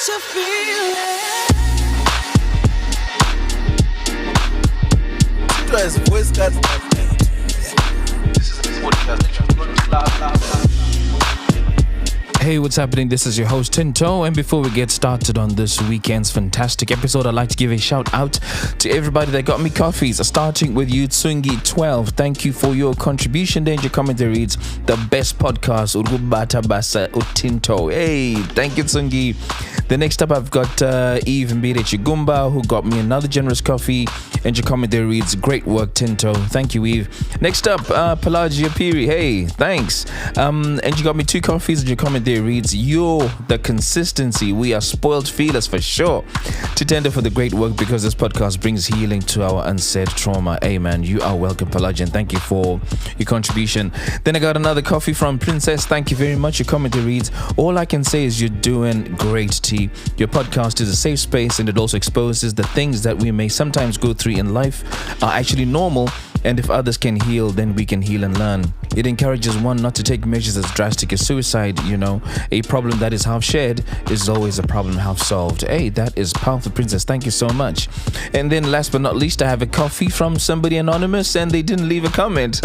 you feel it. Twice voice cut. This is a podcast. Hey, what's happening? This is your host Tinto, and before we get started on this weekend's fantastic episode, I'd like to give a shout out to everybody that got me coffees, starting with you, Tsungi12. Thank you for your contribution. Danger commentary reads the best podcast, Urubata Basa Utinto. Hey, thank you, Tsungi. The next up, I've got Eve Mbire Chigumba, who got me another generous coffee. And your commentary reads, great work, Tinto. Thank you, Eve. Next up, Pelagia Piri. Hey, thanks. And you got me 2 coffees, and your commentary reads, you're the consistency. We are spoiled feelers for sure. To tender for the great work, because this podcast brings healing to our unsaid trauma. Hey, man, you are welcome, Pelagia, and thank you for your contribution. Then I got another coffee from Princess. Thank you very much. Your commentary reads, all I can say is you're doing great, T. Your podcast is a safe space, and it also exposes the things that we may sometimes go through in life are actually normal, and if others can heal, then we can heal and learn. It encourages one not to take measures as drastic as suicide. You know, a problem that is half shared is always a problem half solved. Hey, that is powerful, Princess. Thank you so much. And then last but not least, I have a coffee from somebody anonymous, and they didn't leave a comment.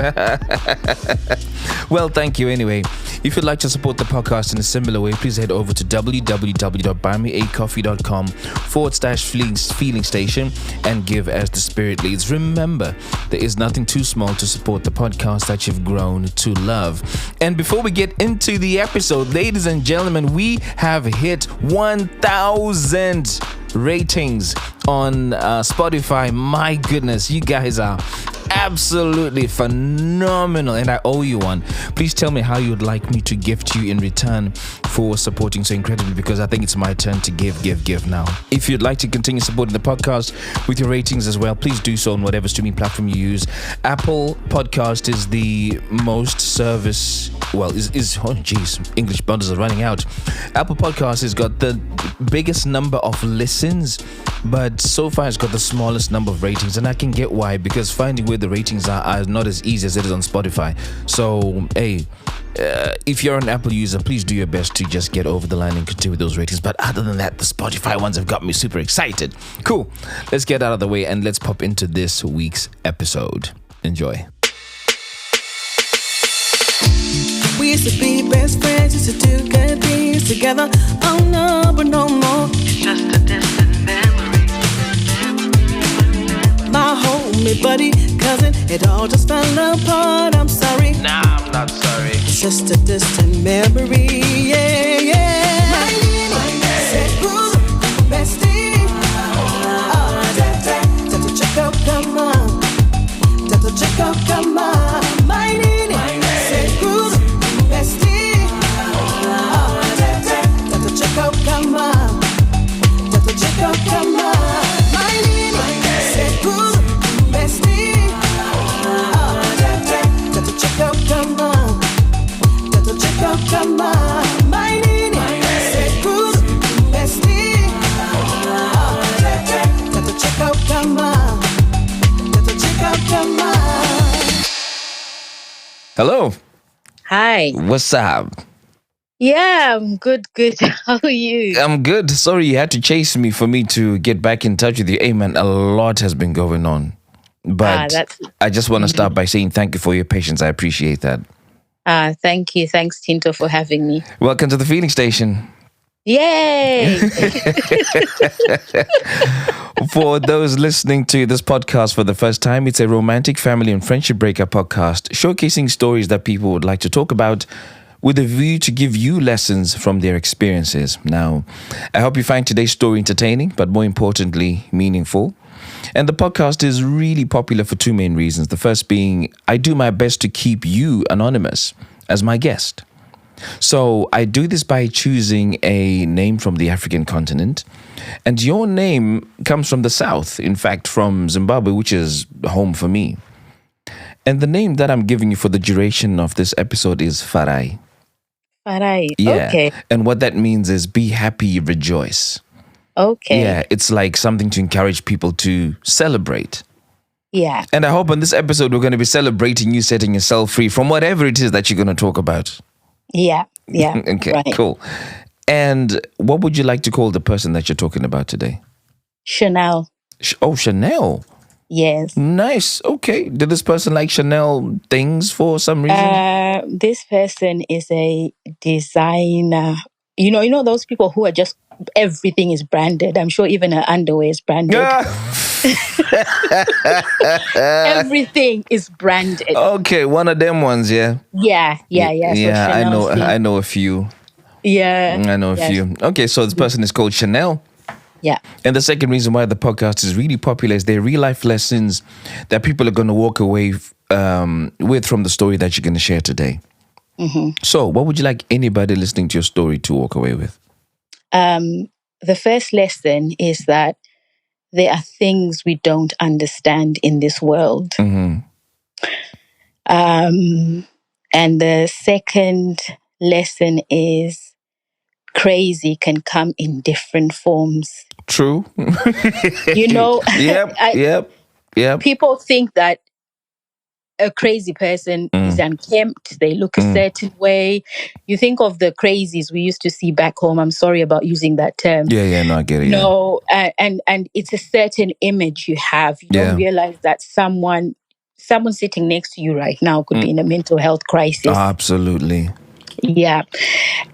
Well, thank you anyway. If you'd like to support the podcast in a similar way, please head over to www.buymeacoffee.com/feeling station and give as the spirit leads. Remember, there is nothing too small to support the podcast that you've grown to love. And before we get into the episode, ladies and gentlemen, we have hit 1,000 ratings on Spotify. My goodness, you guys are absolutely phenomenal, and I owe you one. Please tell me how you'd like me to gift you in return for supporting so incredibly, because I think it's my turn to give now. If you'd like to continue supporting the podcast with your ratings as well, please do so on whatever streaming platform you use. Apple Podcast is the most service, English bundles are running out. Apple Podcast has got the biggest number of listens, but so far it's got the smallest number of ratings, and I can get why, because finding where the ratings are not as easy as it is on Spotify. So, hey, if you're an Apple user, please do your best to just get over the line and continue with those ratings. But other than that, the Spotify ones have got me super excited. Cool. Let's get out of the way and let's pop into this week's episode. Enjoy. We used to be best friends, used to do good things together. Oh no, but no more. It's just a distant memory. My homie, buddy, cousin, it all just fell apart. I'm sorry. Nah, I'm not sorry. It's just a distant memory. Yeah, yeah. My said, who's bestie? Tato Chico, come on. Tato Chico, come on. My nini said, who's bestie? Tato Chico, come on. Tato Chico, come on. My nini said, who's bestie? Tato Chico, come on. Tato Chico, come on. My nini said, who's bestie? Tato Chico, come on. Tato Chico, come on. Hello. Hi. What's up? Yeah, I'm good. How are you? I'm good. Sorry you had to chase me for me to get back in touch with you. Hey, man, a lot has been going on. But I just want to start by saying thank you for your patience. I appreciate that. Thank you. Thanks, Tinto, for having me. Welcome to the Feeling Station. Yay! For those listening to this podcast for the first time, it's a romantic family and friendship breakup podcast showcasing stories that people would like to talk about with a view to give you lessons from their experiences. Now, I hope you find today's story entertaining, but more importantly, meaningful. And the podcast is really popular for 2 main reasons. The first being, I do my best to keep you anonymous as my guest. So I do this by choosing a name from the African continent. And your name comes from the south, in fact, from Zimbabwe, which is home for me. And the name that I'm giving you for the duration of this episode is Farai. Farai, Yeah. okay. And what that means is be happy, rejoice. Okay. Yeah, it's like something to encourage people to celebrate. Yeah. And I hope on this episode, we're going to be celebrating you setting yourself free from whatever it is that you're going to talk about. Yeah. Okay, right. cool. And what would you like to call the person that you're talking about today? Chanel. Oh, Chanel. Yes. Nice. Okay. Did this person like Chanel things for some reason? This person is a designer. You know those people who are just everything is branded. I'm sure even her underwear is branded. Everything is branded. Okay, one of them ones, yeah. Yeah. So Yeah, I know. Chanel's I know a few. Yeah. I know a Yes. few. Okay, so this person is called Chanel. Yeah. And the second reason why the podcast is really popular is they're real life lessons that people are going to walk away with from the story that you're going to share today. Mm-hmm. So, what would you like anybody listening to your story to walk away with? The first lesson is that there are things we don't understand in this world. Mm-hmm. And the second lesson is crazy can come in different forms. True. You know, Yep. people think that a crazy person is unkempt. They look a certain way. You think of the crazies we used to see back home. I'm sorry about using that term. Yeah, no, I get it. No, and it's a certain image you have. You don't realize that someone sitting next to you right now could be in a mental health crisis. Absolutely. Yeah.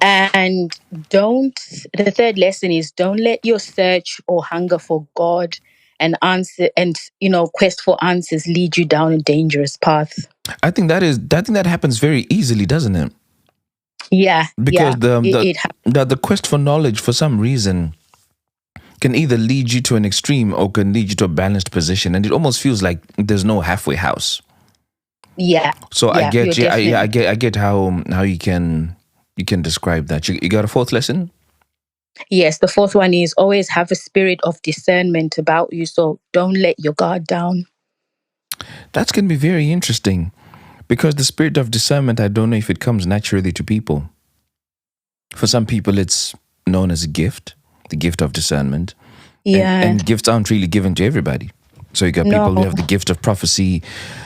And the third lesson is don't let your search or hunger for God and quest for answers lead you down a dangerous path. I think that happens very easily, doesn't it? Yeah. Because it the quest for knowledge for some reason can either lead you to an extreme or can lead you to a balanced position, and it almost feels like there's no halfway house. Yeah. So yeah, I get you're I get how you can describe that. You got a fourth lesson? Yes, the fourth one is always have a spirit of discernment about you. So don't let your guard down. That's going to be very interesting because the spirit of discernment, I don't know if it comes naturally to people. For some people, it's known as a gift, the gift of discernment. Yeah. And gifts aren't really given to everybody. So you got people who have the gift of prophecy.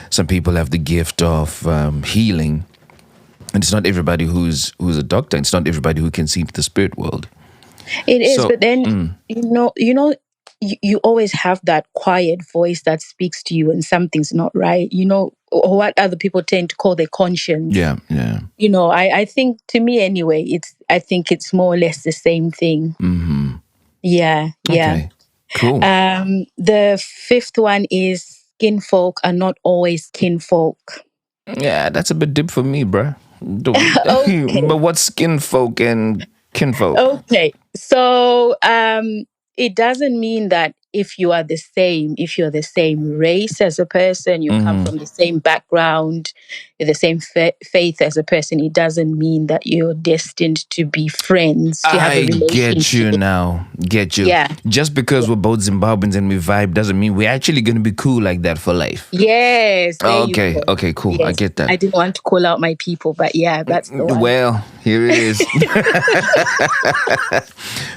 Some people have the gift of healing. And it's not everybody who's a doctor. It's not everybody who can see into the spirit world. It is, but then you always have that quiet voice that speaks to you when something's not right. You know, or what other people tend to call their conscience. Yeah. You know, I think to me anyway, I think it's more or less the same thing. Mm-hmm. Yeah. Okay. Cool. The fifth one is kinfolk are not always kinfolk. Yeah, that's a bit deep for me, bruh. Okay. But what's kinfolk and kinfolk? Okay. So it doesn't mean that if you're the same race as a person, you come from the same background, you're the same faith as a person, it doesn't mean that you're destined to be friends, to have a relationship. Get you now. Get you. Yeah. Just because we're both Zimbabweans and we vibe doesn't mean we're actually going to be cool like that for life. Yes. Okay, cool. Yes. I get that. I didn't want to call out my people, but yeah, that's the one. Well, here it is.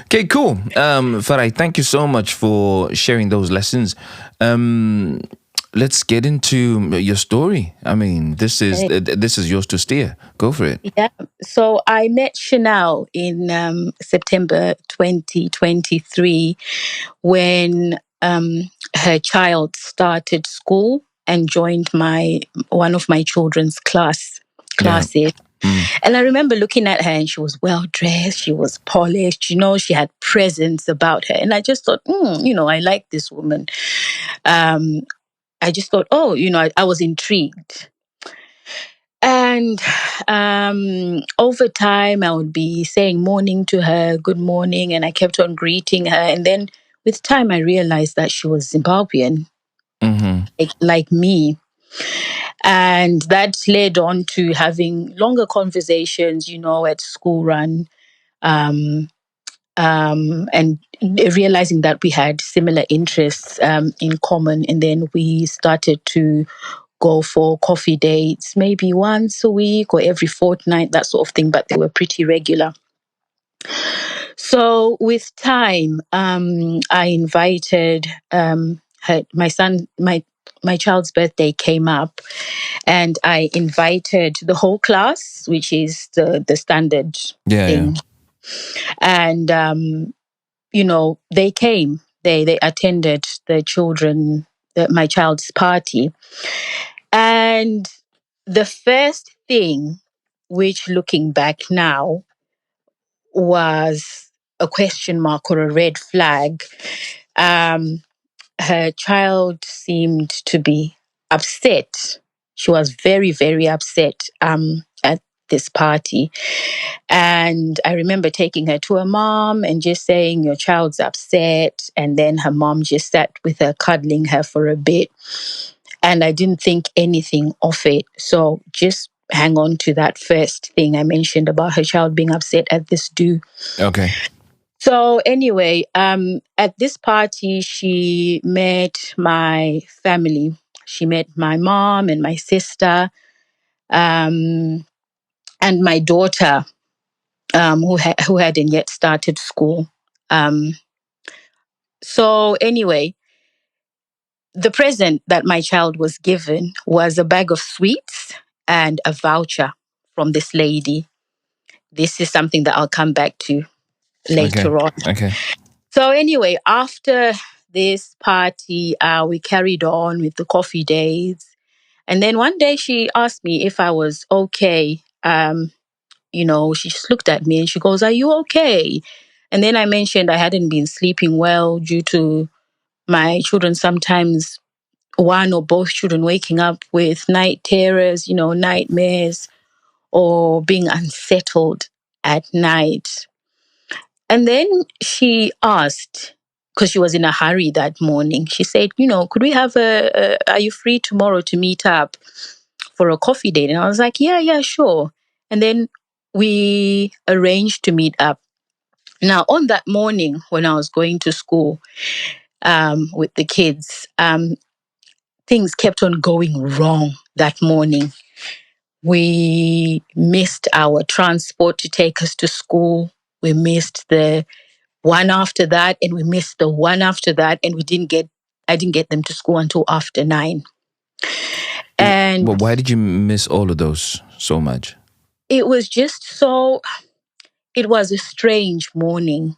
Okay, cool. Farai, thank you so much for sharing those lessons. Let's get into your story. I mean, this is yours to steer. Go for it. Yeah. So I met Chanel in September 2023 when her child started school and joined one of my children's classes. Yeah. And I remember looking at her and she was well dressed, she was polished, she had presence about her. And I just thought, I like this woman. I just thought, I was intrigued. And over time, I would be saying morning to her, good morning, and I kept on greeting her. And then with time, I realized that she was Zimbabwean, like me. And that led on to having longer conversations, at school run, and realizing that we had similar interests in common. And then we started to go for coffee dates, maybe once a week or every fortnight, that sort of thing, but they were pretty regular. So with time, I invited my child's birthday came up, and I invited the whole class, which is the standard thing. And they came. They attended my child's party. And the first thing, which looking back now, was a question mark or a red flag. Her child seemed to be upset. She was very, very upset at this party. And I remember taking her to her mom and just saying, your child's upset. And then her mom just sat with her, cuddling her for a bit. And I didn't think anything of it. So just hang on to that first thing I mentioned about her child being upset at this do. Okay. So anyway, at this party, she met my family. She met my mom and my sister, and my daughter, who hadn't yet started school. So anyway, the present that my child was given was a bag of sweets and a voucher from this lady. This is something that I'll come back to later on. Okay. So anyway, after this party, we carried on with the coffee dates. And then one day she asked me if I was okay. She just looked at me and she goes, "Are you okay?" And then I mentioned I hadn't been sleeping well due to my children, sometimes one or both children waking up with night terrors, nightmares, or being unsettled at night. And then she asked, because she was in a hurry that morning, she said, could we have are you free tomorrow to meet up for a coffee date? And I was like, yeah, sure. And then we arranged to meet up. Now, on that morning when I was going to school with the kids, things kept on going wrong that morning. We missed our transport to take us to school. We missed the one after that, and we missed the one after that, and I didn't get them to school until after 9. And But why did you miss all of those so much? it was a strange morning.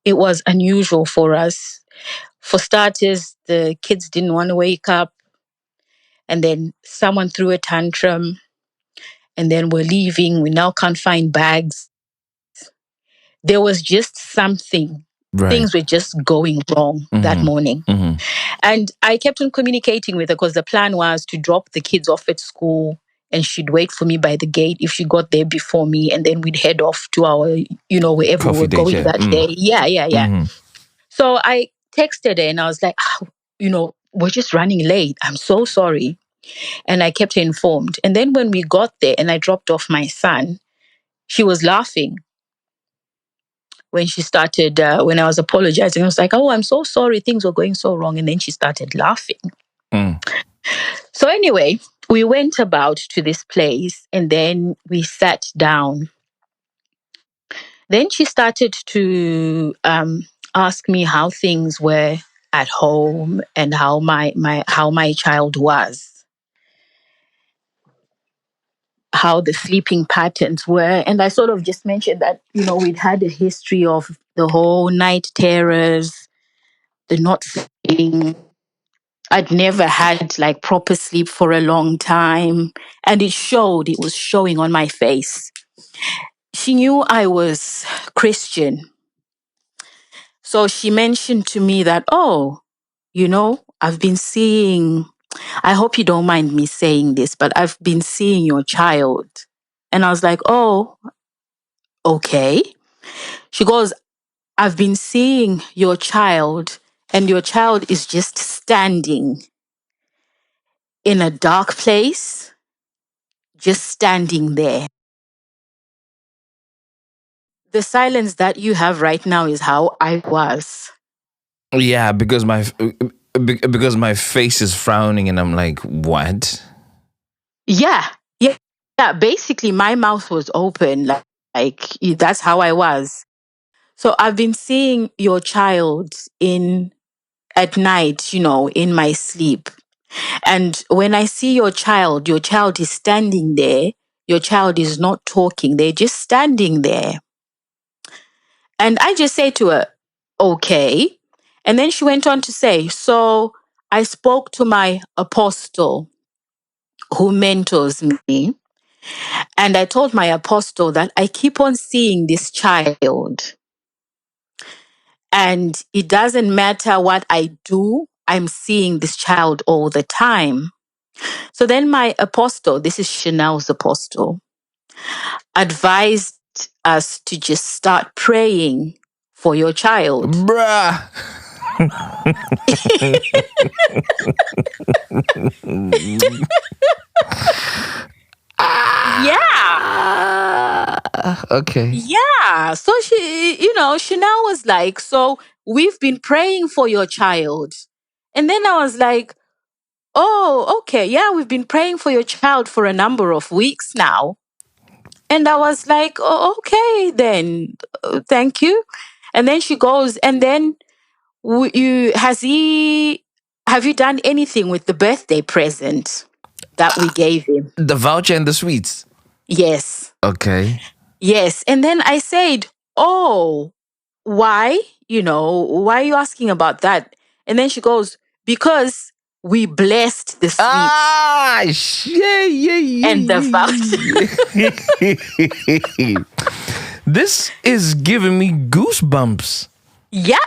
It was unusual for us. For starters, the kids didn't want to wake up, and then someone threw a tantrum, and then we're leaving. We now can't find bags. There was just something. Right. Things were just going wrong that morning. Mm-hmm. And I kept on communicating with her because the plan was to drop the kids off at school and she'd wait for me by the gate if she got there before me. And then we'd head off to our, wherever Coffee we were date, going yeah. that day. Yeah. Mm-hmm. So I texted her and I was like, we're just running late. I'm so sorry. And I kept her informed. And then when we got there and I dropped off my son, she was laughing. When she started, when I was apologizing, I was like, "Oh, I'm so sorry. Things were going so wrong." And then she started laughing. So anyway, we went about to this place and then we sat down. Then she started to ask me how things were at home and how my child was, how the sleeping patterns were. And I sort of just mentioned that, we'd had a history of the whole night terrors, the not sleeping. I'd never had like proper sleep for a long time. And it was showing on my face. She knew I was Christian. So she mentioned to me that, I've been seeing, I hope you don't mind me saying this, but I've been seeing your child. And I was like, oh, okay. She goes, I've been seeing your child, and your child is just standing in a dark place, just standing there. The silence that you have right now is how I was. Yeah, because my face is frowning and I'm like, what? Yeah. Basically, my mouth was open. Like that's how I was. So I've been seeing your child at night, in my sleep. And when I see your child is standing there. Your child is not talking. They're just standing there. And I just say to her, okay. And then she went on to say, so I spoke to my apostle who mentors me. And I told my apostle that I keep on seeing this child. And it doesn't matter what I do, I'm seeing this child all the time. So then my apostle, this is Chanel's apostle, advised us to just start praying for your child. Bruh. Yeah. Okay. Yeah. So Chanel was like, so we've been praying for your child. And then I was like, oh, okay. Yeah, we've been praying for your child for a number of weeks now. And I was like, oh, okay, then thank you. And then she goes, and then have you done anything with the birthday present that we gave him? The voucher and the sweets. Yes. Okay. Yes. And then I said, oh, why? Why are you asking about that? And then she goes, because we blessed the sweets Yeah. and the voucher. This is giving me goosebumps. Yep.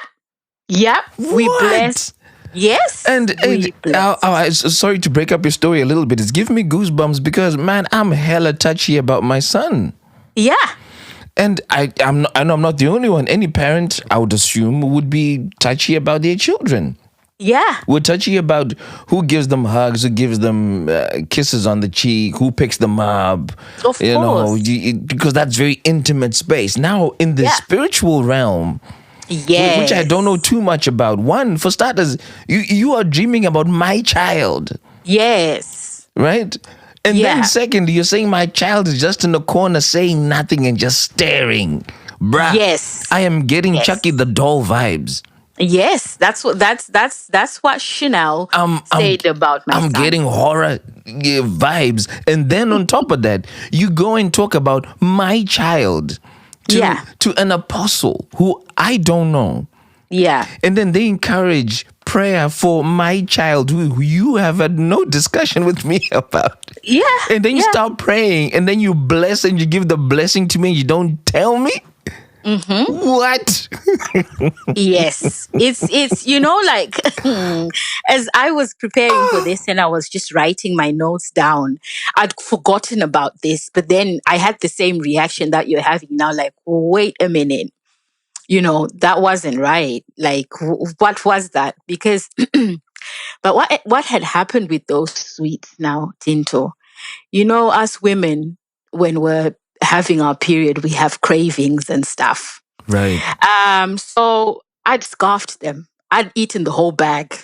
We What? blessed. Yes. And we blessed. sorry to break up your story a little bit. It's giving me goosebumps because, man, I'm hella touchy about my son. Yeah. And I know I'm not the only one. Any parent, I would assume, would be touchy about their children. Yeah. We're touchy about who gives them hugs, who gives them kisses on the cheek, who picks them up. Of course. Because that's very intimate space. Now, in the spiritual realm, Yes. which I don't know too much about. One, for starters, you are dreaming about my child, Yes. right? And Yeah. then secondly, you're saying my child is just in the corner saying nothing and just staring. Bruh. Yes. I am getting Yes. Chucky the doll vibes. Yes. That's what Chanel said about my I'm son. getting horror vibes. And then on top of that, you go and talk about my child to an apostle who I don't know. Yeah. And then they encourage prayer for my child who you have had no discussion with me about. Yeah. And then you start praying and then you bless and you give the blessing to me and you don't tell me? Mm-hmm. What? Yes. It's like as I was preparing for this and I was just writing my notes down, I'd forgotten about this, but then I had the same reaction that you're having now, like, wait a minute. That wasn't right. Like, what was that? Because, but what had happened with those sweets now, Tinto? Us women, when we're having our period, we have cravings and stuff. Right. So I'd scarfed them. I'd eaten the whole bag.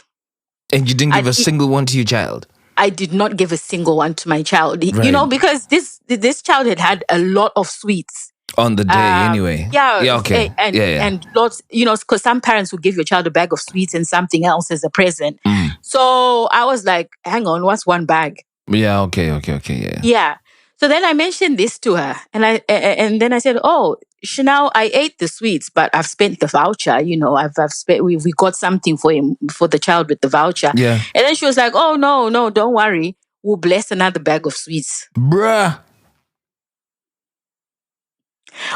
And you didn't give a single one to your child? I did not give a single one to my child. Right. Because this child had a lot of sweets. On the day, anyway. Yeah. Okay. And lots, because some parents would give your child a bag of sweets and something else as a present. Mm. So I was like, hang on, what's one bag? Yeah, okay, yeah. Yeah. So then I mentioned this to her and then I said, oh, Chanel, I ate the sweets, but I've spent the voucher. I've spent, we got something for him, for the child with the voucher. Yeah. And then she was like, oh, no, don't worry. We'll bless another bag of sweets. Bruh.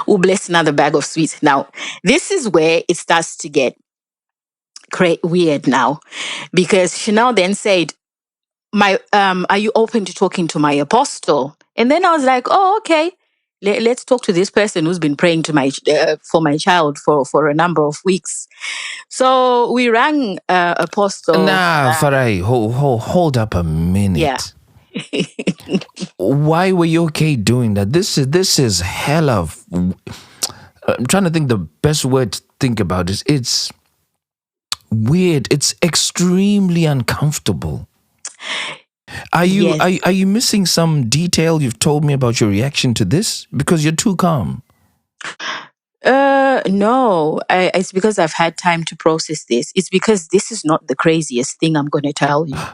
We'll bless another bag of sweets. Now, this is where it starts to get weird now, because Chanel then said, are you open to talking to my apostle? And then I was like, oh, okay. Let's talk to this person who's been praying to for my child for a number of weeks. So we rang apostle. Nah, Farai, hold up a minute. Yeah. Why were you okay doing that? This is hella. I'm trying to think the best word to think about this. It's weird. It's extremely uncomfortable. Are you missing some detail you've told me about your reaction to this? Because you're too calm. No, it's because I've had time to process this. It's because this is not the craziest thing I'm going to tell you. Yeah.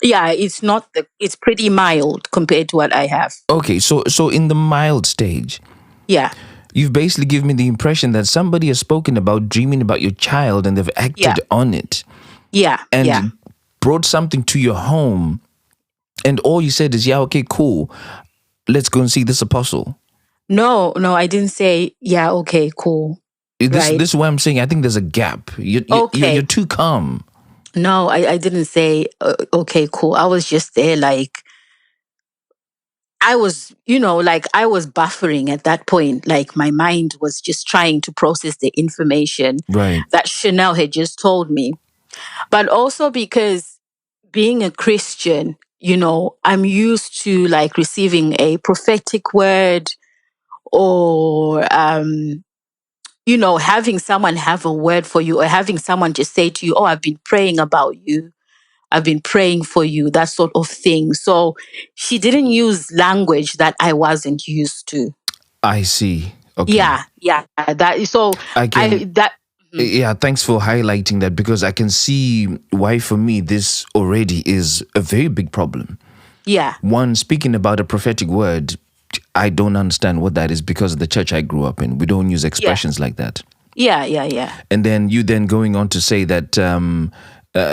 Yeah, it's pretty mild compared to what I have. Okay, so in the mild stage, Yeah. You've basically given me the impression that somebody has spoken about dreaming about your child and they've acted Yeah. on it Yeah. and Yeah. brought something to your home. And all you said is, yeah, okay, cool. Let's go and see this apostle. No, I didn't say, yeah, okay, cool. This Right. is why I'm saying I think there's a gap. Okay. You're too calm. No, I didn't say, okay, cool. I was just there like, I was, like I was buffering at that point. Like my mind was just trying to process the information Right. that Chanel had just told me. But also because being a Christian, I'm used to like receiving a prophetic word or, having someone have a word for you or having someone just say to you, oh, I've been praying about you. I've been praying for you, that sort of thing. So she didn't use language that I wasn't used to. I see. Okay. Yeah. That so I can. that Yeah, thanks for highlighting that because I can see why for me this already is a very big problem. yeah. One, speaking about a prophetic word, I don't understand what that is because of the church I grew up in. We don't use expressions like that. Yeah. And then you then going on to say that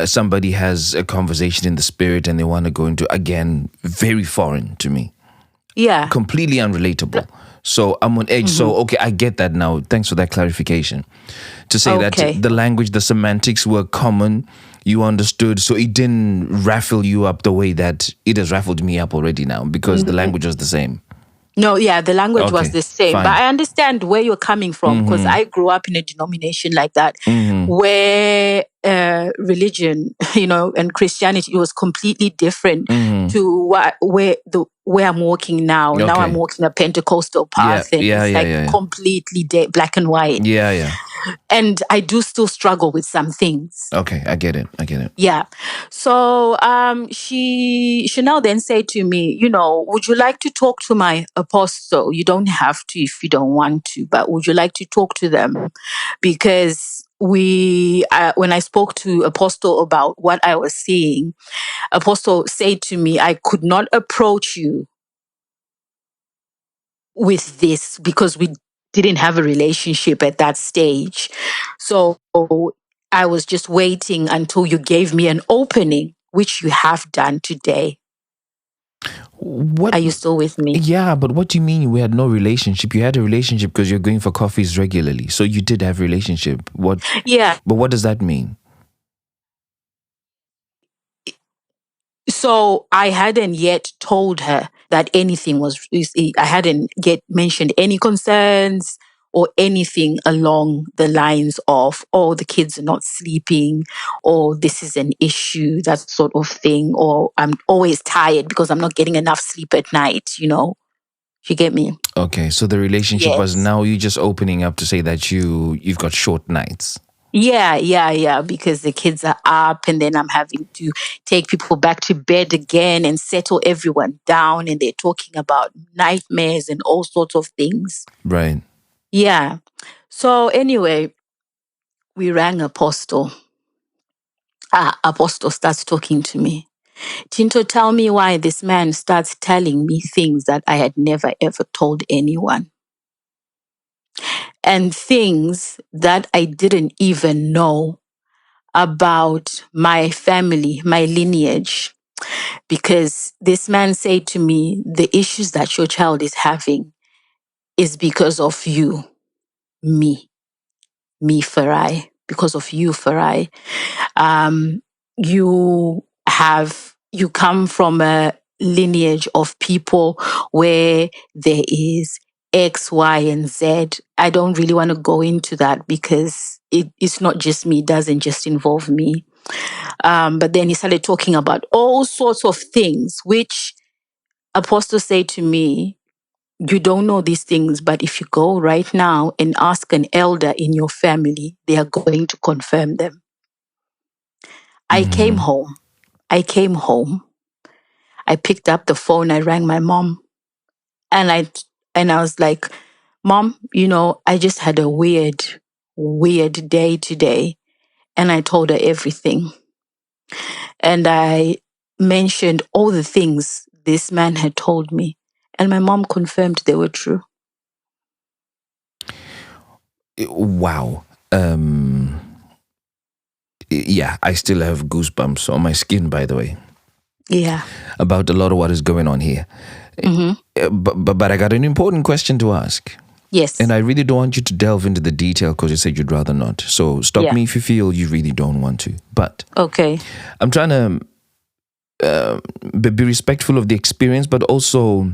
somebody has a conversation in the spirit and they want to go into, again, very foreign to me. Yeah. Completely unrelatable. So I'm on edge. So, okay, I get that now. Thanks for that clarification. To say Okay. that the language, the semantics were common, you understood. So it didn't raffle you up the way that it has raffled me up already now because the language was the same. No, yeah, the language was Okay, the same. fine. But I understand where you're coming from because I grew up in a denomination like that where religion, and Christianity was completely different to where I'm walking now. Now Okay. I'm walking a Pentecostal path and yeah, it's yeah, like yeah, yeah. completely black and white. Yeah. And I do still struggle with some things. Okay, I get it. Yeah. So Chanel then said to me, would you like to talk to my apostle? You don't have to if you don't want to, but would you like to talk to them? Because when I spoke to Apostle about what I was seeing, Apostle said to me, I could not approach you with this because we didn't have a relationship at that stage. So I was just waiting until you gave me an opening, which you have done today. What? Are you still with me? Yeah, but what do you mean we had no relationship? You had a relationship because you're going for coffees regularly. So you did have a relationship. What? Yeah. But what does that mean? So I hadn't yet told her that anything I hadn't yet mentioned any concerns or anything along the lines of, oh, the kids are not sleeping, or this is an issue, that sort of thing, or I'm always tired because I'm not getting enough sleep at night, You get me? Okay, so the relationship was Yes. now you just opening up to say that you've got short nights. Yeah, because the kids are up and then I'm having to take people back to bed again and settle everyone down and they're talking about nightmares and all sorts of things. Right. Yeah. So anyway, we rang Apostle. Apostle starts talking to me. Tinto, tell me why this man starts telling me things that I had never ever told anyone. And things that I didn't even know about my family, my lineage. Because this man said to me, the issues that your child is having is because of you, me, Farai, because of you, Farai. You come from a lineage of people where there is X, Y, and Z. I don't really want to go into that because it's not just me, it doesn't just involve me. But then he started talking about all sorts of things, which Apostle said to me, you don't know these things, but if you go right now and ask an elder in your family, they are going to confirm them. I came home. I picked up the phone. I rang my mom, and I was like, "Mom, I just had a weird day today," and I told her everything, and I mentioned all the things this man had told me, and my mom confirmed they were true. Wow. Yeah, I still have goosebumps on my skin, by the way, Yeah. about a lot of what is going on here. But I got an important question to ask. Yes. And I really don't want you to delve into the detail because you said you'd rather not. So stop Yeah. me if you feel you really don't want to. But Okay. I'm trying to be respectful of the experience, but also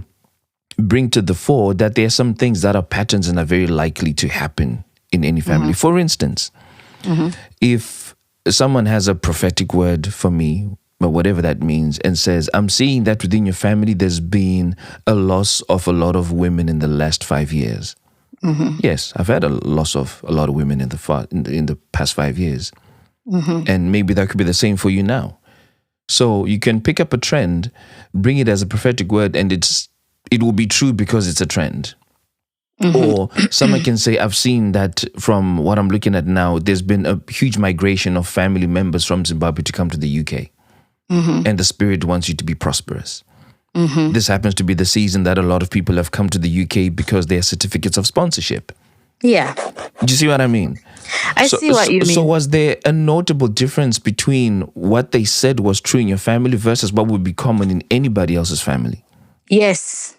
bring to the fore that there are some things that are patterns and are very likely to happen in any family. For instance, if someone has a prophetic word for me, or whatever that means, and says, I'm seeing that within your family there's been a loss of a lot of women in the last 5 years. Yes, I've had a loss of a lot of women in the past 5 years. And maybe that could be the same for you now. So you can pick up a trend, bring it as a prophetic word, and it will be true because it's a trend. Or someone can say, I've seen that from what I'm looking at now, there's been a huge migration of family members from Zimbabwe to come to the UK. And the spirit wants you to be prosperous. This happens to be the season that a lot of people have come to the UK because they are certificates of sponsorship. Yeah. Do you see what I mean? I see what you mean. So was there a notable difference between what they said was true in your family versus what would be common in anybody else's family? Yes.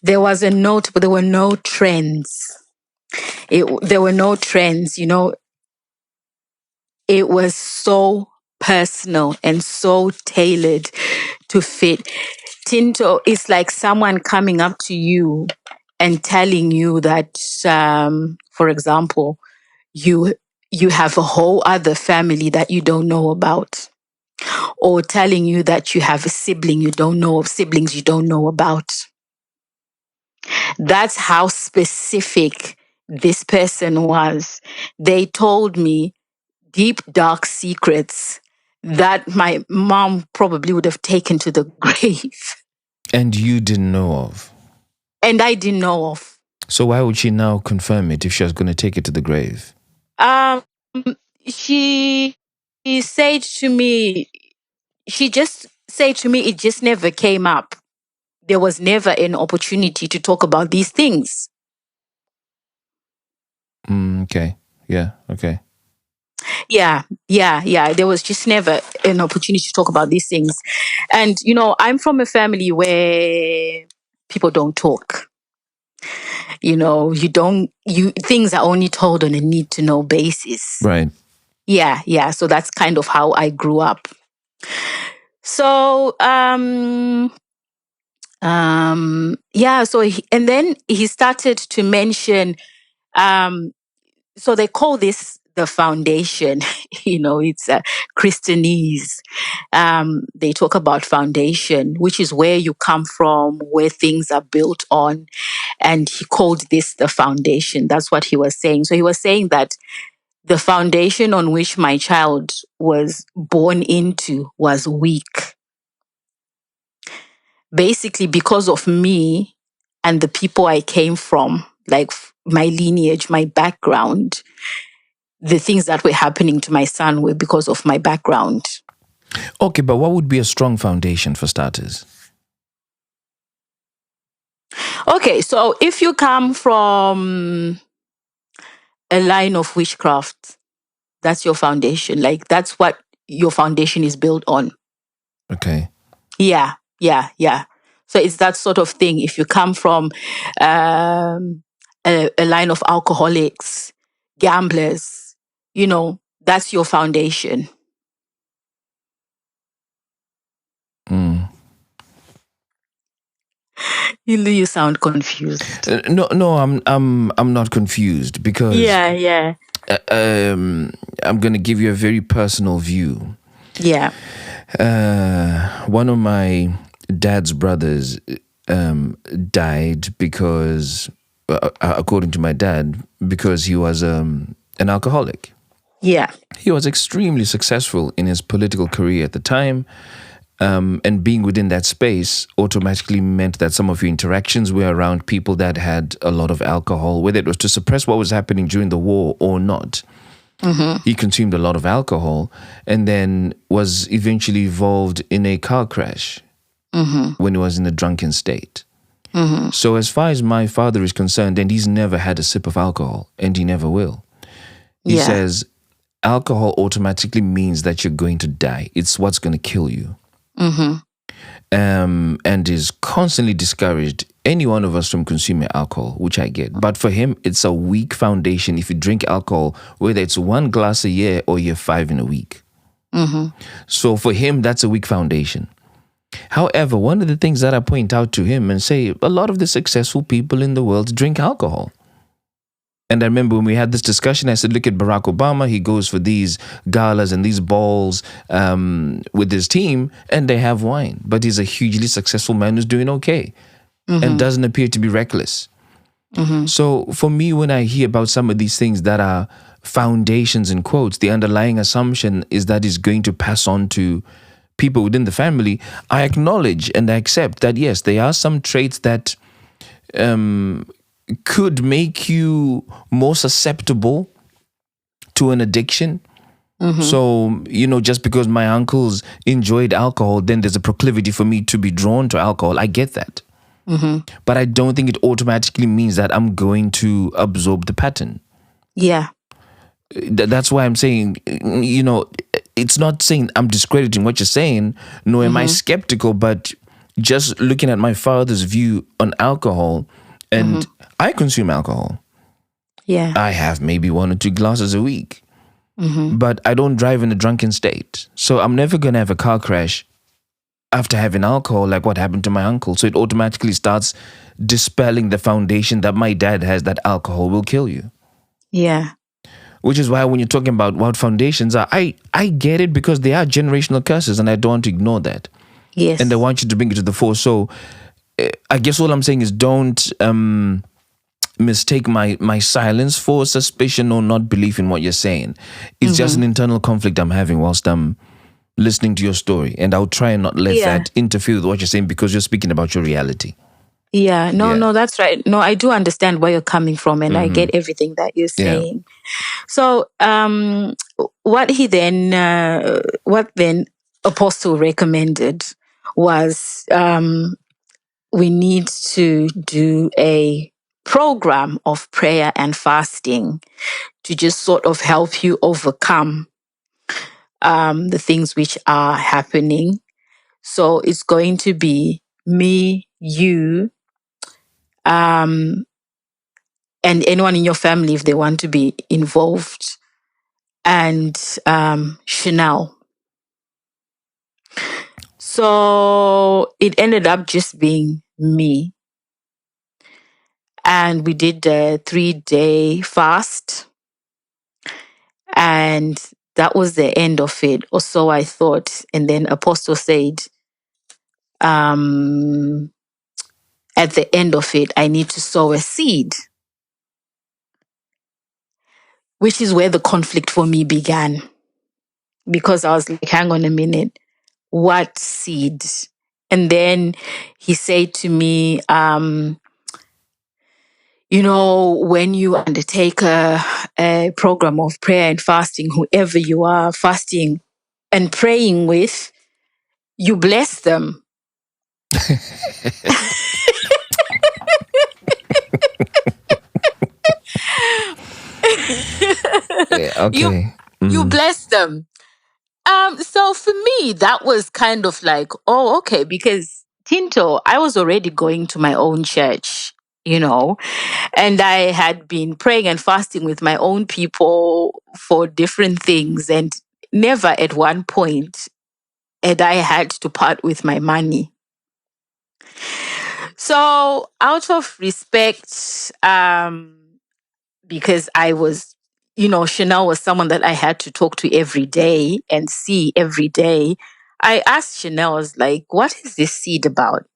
There was a note, but there were no trends. There were no trends, It was so personal and so tailored to fit. Tinto is like someone coming up to you and telling you that, for example, you have a whole other family that you don't know about, or telling you that you have a sibling you don't know of, siblings you don't know about. That's how specific this person was. They told me deep, dark secrets that my mom probably would have taken to the grave. And you didn't know of. And I didn't know of. So why would she now confirm it if she was going to take it to the grave? She said to me, she just said to me, it just never came up. There was never an opportunity to talk about these things. Okay. Yeah. Okay. Yeah. There was just never an opportunity to talk about these things. And, I'm from a family where people don't talk. Things are only told on a need to know basis. Right. Yeah. So that's kind of how I grew up. So, and then he started to mention, so they call this the foundation. It's Christianese. They talk about foundation, which is where you come from, where things are built on. And he called this the foundation. That's what he was saying. So he was saying that the foundation on which my child was born into was weak. Basically, because of me and the people I came from, like my lineage, my background, the things that were happening to my son were because of my background. Okay, but what would be a strong foundation for starters? Okay, so if you come from a line of witchcraft, that's your foundation. Like, that's what your foundation is built on. Okay. Yeah. So it's that sort of thing. If you come from a line of alcoholics, gamblers, that's your foundation. You sound confused. No, I'm not confused because Yeah. I'm going to give you a very personal view. Yeah. One of my dad's brothers died because, according to my dad, because he was an alcoholic. Yeah. He was extremely successful in his political career at the time. And being within that space automatically meant that some of your interactions were around people that had a lot of alcohol, whether it was to suppress what was happening during the war or not. He consumed a lot of alcohol and then was eventually involved in a car crash when he was in a drunken state. So as far as my father is concerned, and he's never had a sip of alcohol, and he never will. He Yeah. says alcohol automatically means that you're going to die. It's what's going to kill you. And is constantly discouraged any one of us from consuming alcohol, which I get. But for him, it's a weak foundation if you drink alcohol, whether it's 1 glass a year or you're 5 in a week. So for him, that's a weak foundation. However, one of the things that I point out to him and say, a lot of the successful people in the world drink alcohol. And I remember when we had this discussion, I said, look at Barack Obama. He goes for these galas and these balls with his team, and they have wine. But he's a hugely successful man who's doing okay and doesn't appear to be reckless. So for me, when I hear about some of these things that are foundations in quotes, the underlying assumption is that it's going to pass on to people within the family. I acknowledge and I accept that, yes, there are some traits that could make you more susceptible to an addiction. So, just because my uncles enjoyed alcohol, then there's a proclivity for me to be drawn to alcohol. I get that. But I don't think it automatically means that I'm going to absorb the pattern. Yeah. That's why I'm saying, it's not saying I'm discrediting what you're saying, nor am I skeptical, but just looking at my father's view on alcohol, and I consume alcohol. Yeah. I have maybe 1 or 2 glasses a week, but I don't drive in a drunken state. So I'm never going to have a car crash after having alcohol like what happened to my uncle. So it automatically starts dispelling the foundation that my dad has, that alcohol will kill you. Yeah. Which is why when you're talking about what foundations are, I get it, because they are generational curses and I don't want to ignore that. Yes. And I want you to bring it to the fore. So I guess all I'm saying is don't mistake my silence for suspicion or not belief in what you're saying. It's just an internal conflict I'm having whilst I'm listening to your story. And I'll try and not let that interfere with what you're saying, because you're speaking about your reality. Yeah, no, Yeah. no, that's right. No, I do understand where you're coming from, and I get everything that you're Yeah. saying. So, what then Apostle recommended was we need to do a program of prayer and fasting to just sort of help you overcome the things which are happening. So it's going to be me, you, and anyone in your family if they want to be involved, and Chanel. So it ended up just being me. And we did a 3-day fast. And that was the end of it, or so I thought. And then Apostle said, at the end of it, I need to sow a seed, which is where the conflict for me began. Because I was like, hang on a minute, what seed? And then he said to me, when you undertake a program of prayer and fasting, whoever you are fasting and praying with, you bless them. Okay. You bless them. So for me, that was kind of like, oh, okay, because Tinto, I was already going to my own church, and I had been praying and fasting with my own people for different things, and never at one point had I had to part with my money. So out of respect, because I was, Chanel was someone that I had to talk to every day and see every day, I asked Chanel, I was like, what is this seed about?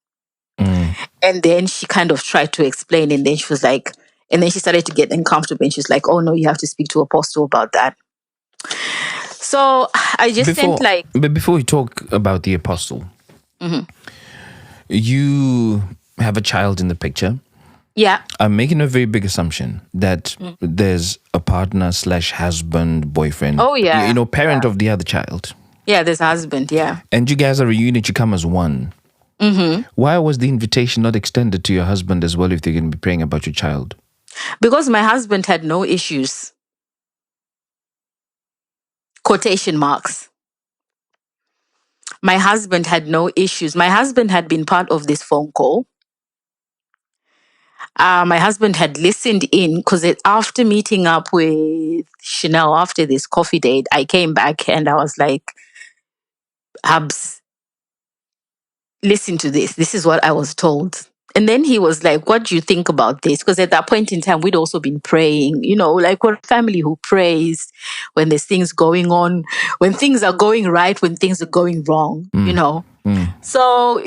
And then she kind of tried to explain, and then she was like, and then she started to get uncomfortable, and she was like, oh no, you have to speak to Apostle about that. So I just sent like... But before we talk about the Apostle, you have a child in the picture. Yeah. I'm making a very big assumption that there's a partner / husband, boyfriend. Oh, yeah. Parent of the other child. Yeah, there's a husband, yeah. And you guys are a unit, you come as one. Why was the invitation not extended to your husband as well if they're going to be praying about your child? Because my husband had no issues. Quotation marks. My husband had no issues. My husband had been part of this phone call. My husband had listened in because after meeting up with Chanel after this coffee date, I came back and I was like, Hubs, listen to this. This is what I was told. And then he was like, what do you think about this? Because at that point in time, we'd also been praying, like we're a family who prays when there's things going on, when things are going right, when things are going wrong, So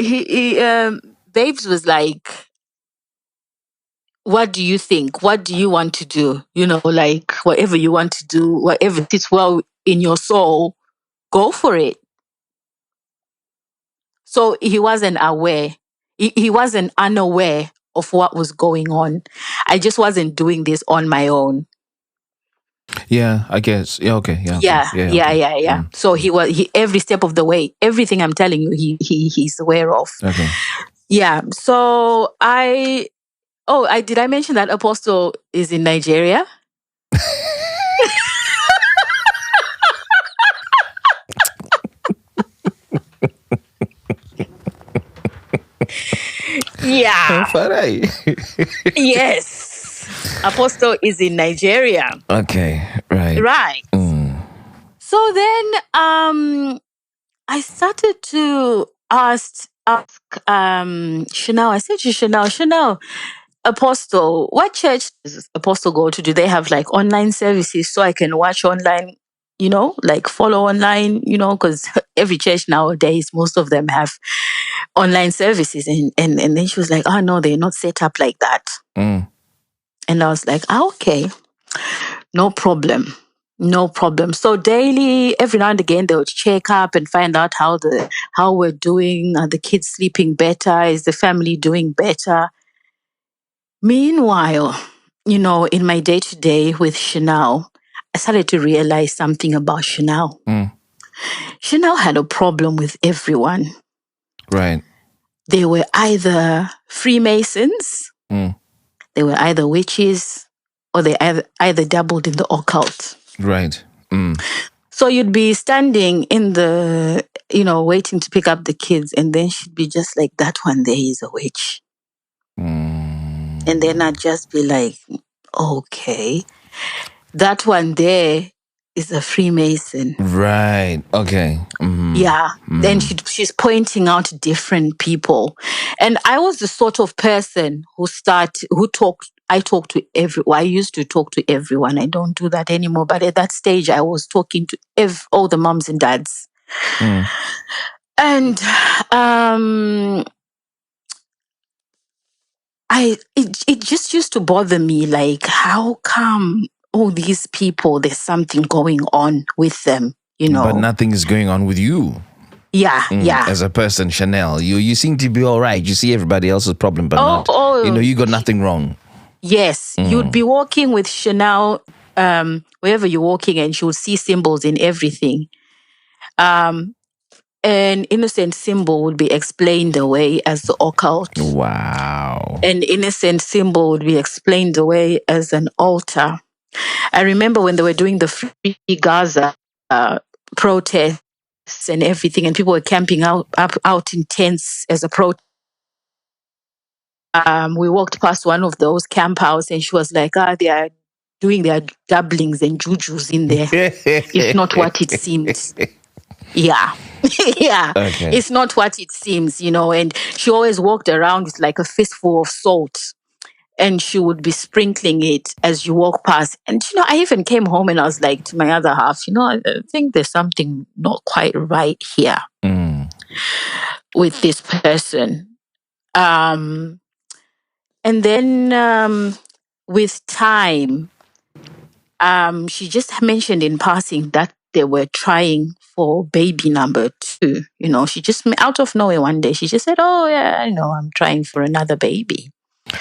Babes was like, what do you think? What do you want to do? Like whatever you want to do, whatever fits well in your soul, go for it. So he wasn't aware. He wasn't unaware of what was going on. I just wasn't doing this on my own. Yeah, I guess. Yeah, okay. Yeah. Yeah. So he every step of the way, everything I'm telling you, he's aware of. Okay. Yeah. So did I mention that Apostle is in Nigeria? Yeah. Yes. Apostle is in Nigeria. Okay. Right. Right. So then I started to ask Chanel. I said to Chanel, Apostle, what church does Apostle go to? Do they have like online services so I can watch online, like follow online, because every church nowadays, most of them have online services. And then she was like, oh no, they're not set up like that. And I was like, okay, no problem. So daily, every now and again, they would check up and find out how we're doing. Are the kids sleeping better? Is the family doing better? Meanwhile, in my day-to-day with Chanel, I started to realize something about Chanel. Chanel had a problem with everyone. Right. They were either Freemasons, they were either witches, or they either dabbled in the occult. Right. So you'd be standing in the, waiting to pick up the kids, and then she'd be just like, that one there is a witch. And then I'd just be like, okay, that one there is a Freemason. Right. Okay. Yeah. Then she's pointing out different people. And I was the sort of person I talked to everyone. I used to talk to everyone. I don't do that anymore. But at that stage, I was talking to all the moms and dads. And it just used to bother me. Like, how come all these people, there's something going on with them, But nothing is going on with you. Yeah, yeah. As a person, Chanel, you seem to be all right. You see everybody else's problem, but not. You got nothing wrong. Yes, you'd be walking with Chanel, wherever you're walking, and she would see symbols in everything. An innocent symbol would be explained away as the occult. Wow. An innocent symbol would be explained away as an altar. I remember when they were doing the Free Gaza protests and everything, and people were camping out in tents as a protest. We walked past one of those camp houses, and she was like, they are doing their dabblings and jujus in there. It's not what it seems. Yeah. Yeah. Okay. It's not what it seems, and she always walked around with like a fistful of salt, and she would be sprinkling it as you walk past. And, I even came home and I was like to my other half, I think there's something not quite right here with this person. And then with time, she just mentioned in passing that they were trying for baby number 2. She just, out of nowhere one day, she just said, oh, yeah, I'm trying for another baby.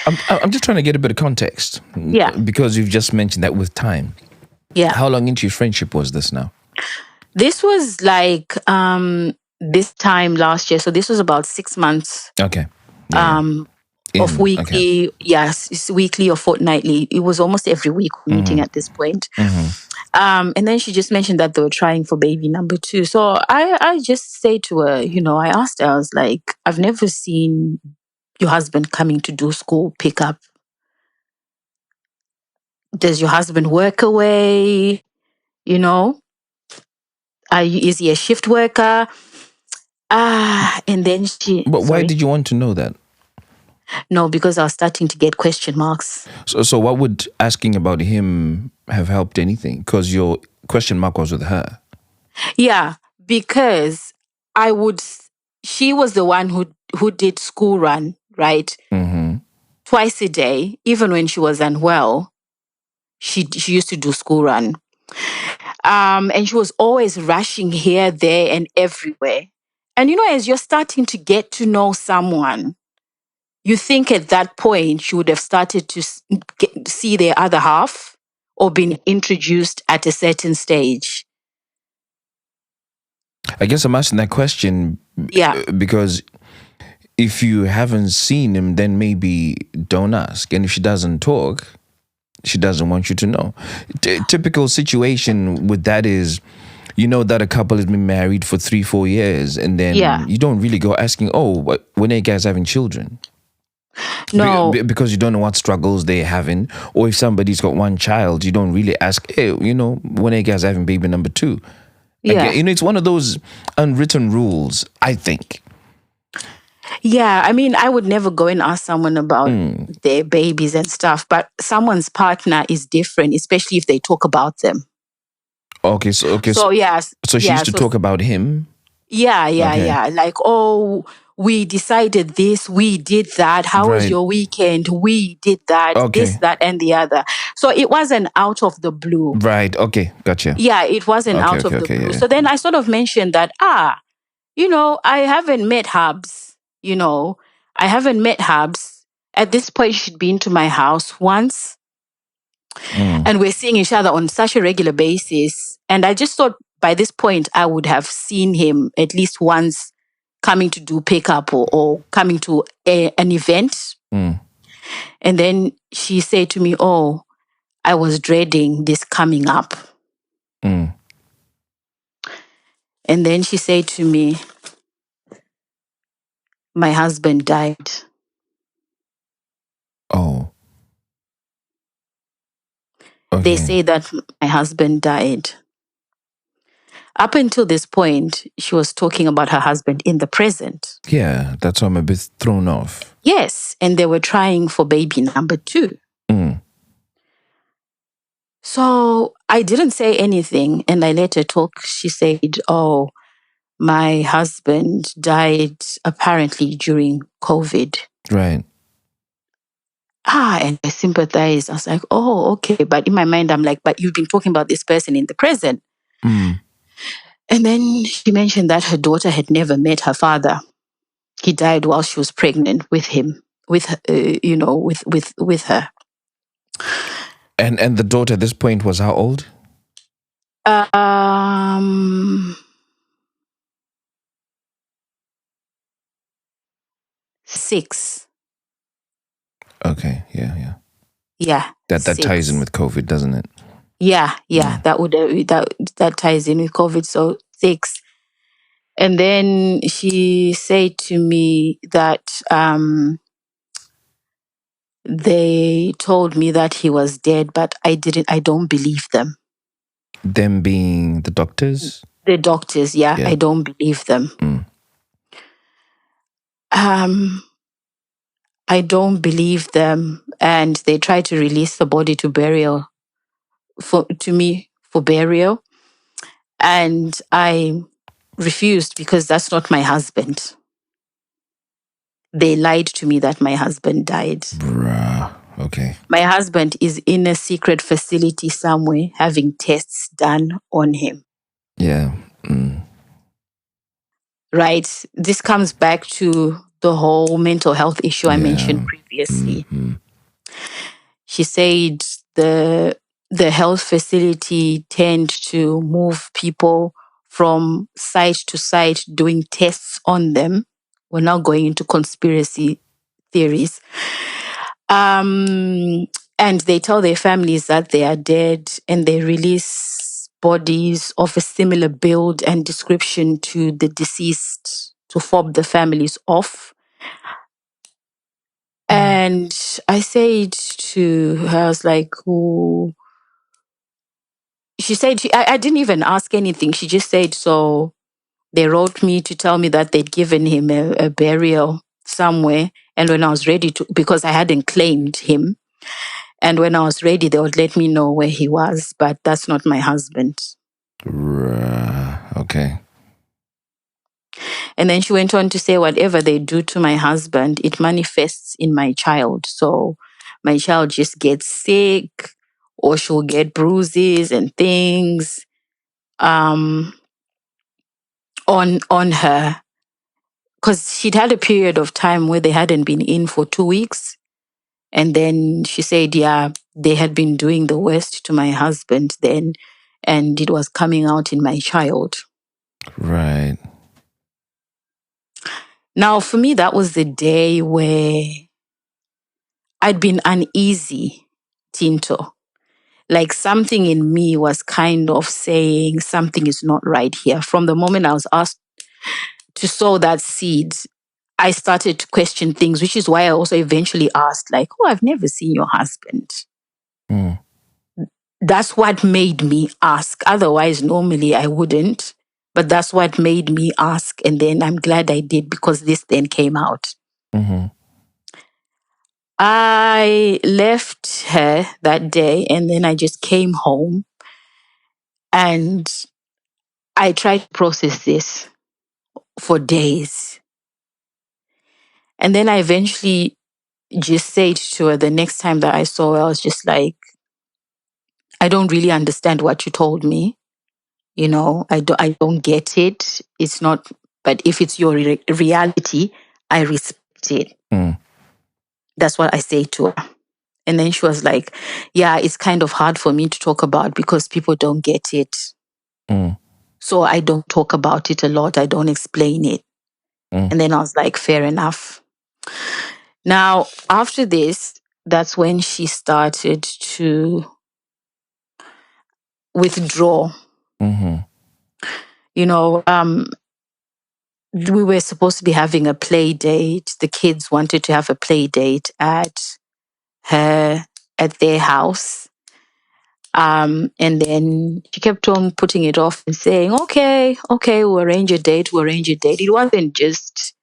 I'm just trying to get a bit of context. Yeah. Because you've just mentioned that with time. Yeah. How long into your friendship was this now? This was like, this time last year. So this was about 6 months Okay. Yeah. of Okay. weekly, yes, it's weekly or fortnightly. It was almost every week meeting at this point. And then she just mentioned that they were trying for baby number 2. So I just say to her, I asked her, I was like, I've never seen your husband coming to do school pickup. Does your husband work away? Is he a shift worker? And then But why sorry. did you want to know that? No, because I was starting to get question marks. So what would asking about him have helped anything? Because your question mark was with her. Yeah, because she was the one who did school run, right? Mm-hmm. Twice a day, even when she was unwell, she used to do school run. And she was always rushing here, there, and everywhere. And as you're starting to get to know someone, you think at that point she would have started to see their other half or been introduced at a certain stage. I guess I'm asking that question Yeah. because if you haven't seen him, then maybe don't ask. And if she doesn't talk, she doesn't want you to know. Typical situation with that is, that a couple has been married for 3-4 years, and then you don't really go asking, when are you guys having children? No. Because you don't know what struggles they're having. Or if somebody's got one child, you don't really ask, hey, when are you guys having baby number 2? Yeah. Again, it's one of those unwritten rules, I think. Yeah, I mean, I would never go and ask someone about their babies and stuff, but someone's partner is different, especially if they talk about them. Okay, so she used to talk about him. Yeah, Okay. yeah. Like, we decided this, we did that. How was Right. your weekend? We did that, Okay. this, that, and the other. So it wasn't out of the blue. Right. Okay. Gotcha. Yeah, it wasn't Okay, out of okay, the okay, blue. yeah. So then I sort of mentioned that, I haven't met Hubs. I haven't met Hubs. At this point, she'd been to my house once. And we're seeing each other on such a regular basis. And I just thought by this point, I would have seen him at least once coming to do pickup or coming to an event. Mm. And then she said to me, I was dreading this coming up. Mm. And then she said to me, my husband died. Oh. Okay. They say that my husband died. Up until this point, she was talking about her husband in the present. Yeah, that's why I'm a bit thrown off. Yes, and they were trying for baby number 2. Mm. So I didn't say anything and I let her talk. She said, my husband died apparently during COVID. Right. And I sympathized. I was like, okay. But in my mind, I'm like, but you've been talking about this person in the present. Mm. And then she mentioned that her daughter had never met her father. He died while she was pregnant with him, with her. And the daughter at this point was how old? 6. Okay. Yeah. Yeah. That 6. ties in with COVID, doesn't it? Yeah. That would that ties in with COVID. So 6. And then she said to me that they told me that he was dead, but I don't believe them. Them being the doctors? The doctors, yeah. Yeah. I don't believe them. I don't believe them. And they tried to release the body to burial for burial. And I refused because that's not my husband. They lied to me that my husband died. Bruh. Okay. My husband is in a secret facility somewhere having tests done on him. Yeah. Mm. Right? This comes back to the whole mental health issue I mentioned previously. Mm-hmm. She said the health facility tend to move people from site to site doing tests on them. We're now going into conspiracy theories. And they tell their families that they are dead, and they release bodies of a similar build and description to the deceased to fob the families off. And I said to her, I was like, who? She said, I didn't even ask anything. She just said, so they wrote me to tell me that they'd given him a burial somewhere. And when I was ready to, because I hadn't claimed him, and when I was ready, they would let me know where he was, but that's not my husband. Okay. And then she went on to say, whatever they do to my husband, it manifests in my child. So my child just gets sick, or she'll get bruises and things on her. Because she'd had a period of time where they hadn't been in for 2 weeks. And then she said, yeah, they had been doing the worst to my husband then, and it was coming out in my child. Right. Now, for me, that was the day where I'd been uneasy, Tinto. Like something in me was kind of saying something is not right here. From the moment I was asked to sow that seed, I started to question things, which is why I also eventually asked, like, oh, I've never seen your husband. Mm. That's what made me ask. Otherwise, normally I wouldn't. But that's what made me ask. And then I'm glad I did, because this then came out. Mm-hmm. I left her that day, and then I just came home and I tried to process this for days. And then I eventually just said to her the next time that I saw her, I was just like, I don't really understand what you told me. You know, I don't get it. It's not, but if it's your reality, I respect it. Mm. That's what I say to her. And then she was like, yeah, it's kind of hard for me to talk about because people don't get it. Mm. So I don't talk about it a lot. I don't explain it. Mm. And then I was like, fair enough. Now, after this, that's when she started to withdraw. Mm-hmm. You know, we were supposed to be having a play date. The kids wanted to have a play date at their house. And then she kept on putting it off and saying, okay, we'll arrange a date. It wasn't just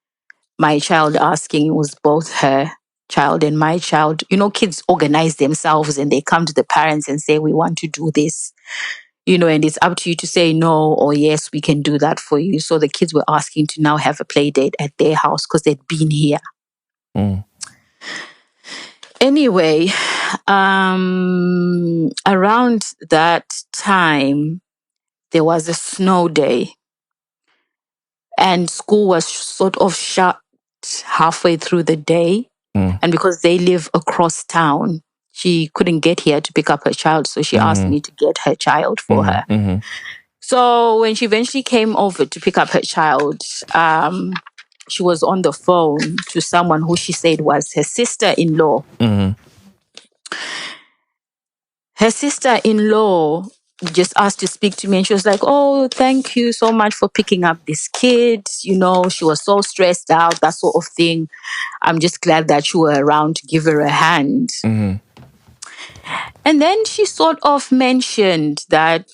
my child asking, it was both her child and my child. You know, kids organize themselves and they come to the parents and say, we want to do this. You know, and it's up to you to say no or yes, we can do that for you. So the kids were asking to now have a play date at their house because they'd been here. Mm. Anyway, around that time, there was a snow day and school was sort of shut halfway through the day. Mm. And because they live across town, she couldn't get here to pick up her child. So she asked me to get her child for her. Mm-hmm. So when she eventually came over to pick up her child, she was on the phone to someone who she said was her sister-in-law. Mm-hmm. Her sister-in-law just asked to speak to me, and she was like, oh, thank you so much for picking up this kid. You know, she was so stressed out, that sort of thing. I'm just glad that you were around to give her a hand. Mm-hmm. And then she sort of mentioned that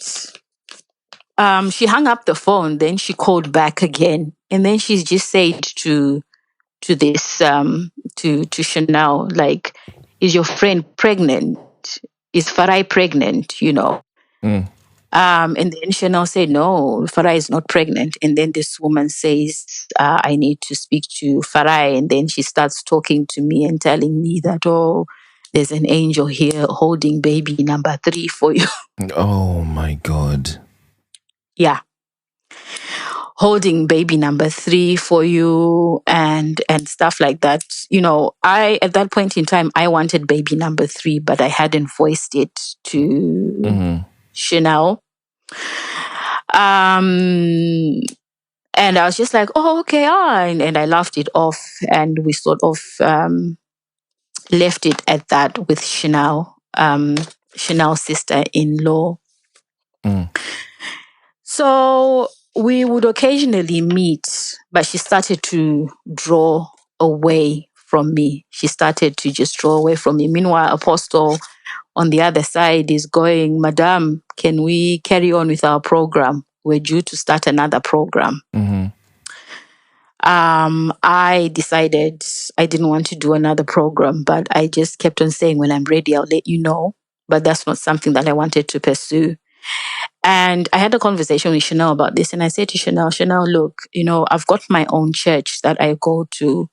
she hung up the phone, then she called back again. And then she just said to this, to Chanel, like, is your friend pregnant? Is Farai pregnant? You know? Mm. And then Chanel said, no, Farai is not pregnant. And then this woman says, I need to speak to Farai. And then she starts talking to me and telling me that, oh, there's an angel here holding baby number 3 for you. Oh my God. Yeah. Holding baby number 3 for you and stuff like that. You know, at that point in time, I wanted baby number 3, but I hadn't voiced it to Chanel. And I was just like, oh, okay, and I laughed it off, and we sort of left it at that with Chanel, Chanel's sister-in-law. So we would occasionally meet, but she started to draw away from me. She started to just draw away from me. Meanwhile, Apostle on the other side is going, Madam, can we carry on with our program? We're due to start another program. I decided I didn't want to do another program, but I just kept on saying, when I'm ready, I'll let you know. But that's not something that I wanted to pursue. And I had a conversation with Chanel about this. And I said to Chanel, look, I've got my own church that I go to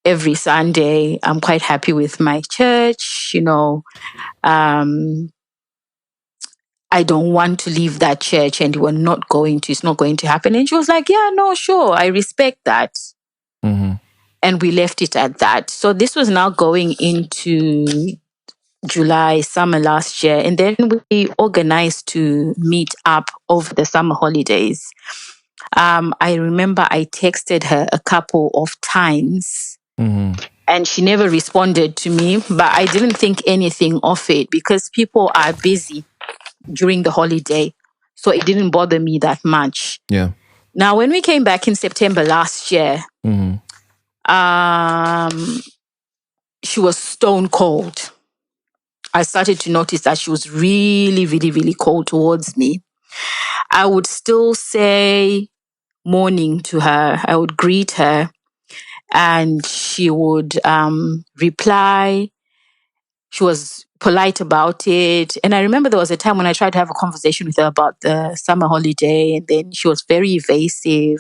every Sunday. I'm quite happy with my church, I don't want to leave that church, and it's not going to happen. And she was like, yeah, no, sure. I respect that. And we left it at that. So this was now going into July, summer last year. And then we organized to meet up over the summer holidays. I remember I texted her a couple of times and she never responded to me, but I didn't think anything of it because people are busy during the holiday. So it didn't bother me that much. Yeah. Now, when we came back in September last year, she was stone cold. I started to notice that she was really, really, really cold towards me. I would still say morning to her. I would greet her and she would reply. She was polite about it. And I remember there was a time when I tried to have a conversation with her about the summer holiday, and then she was very evasive,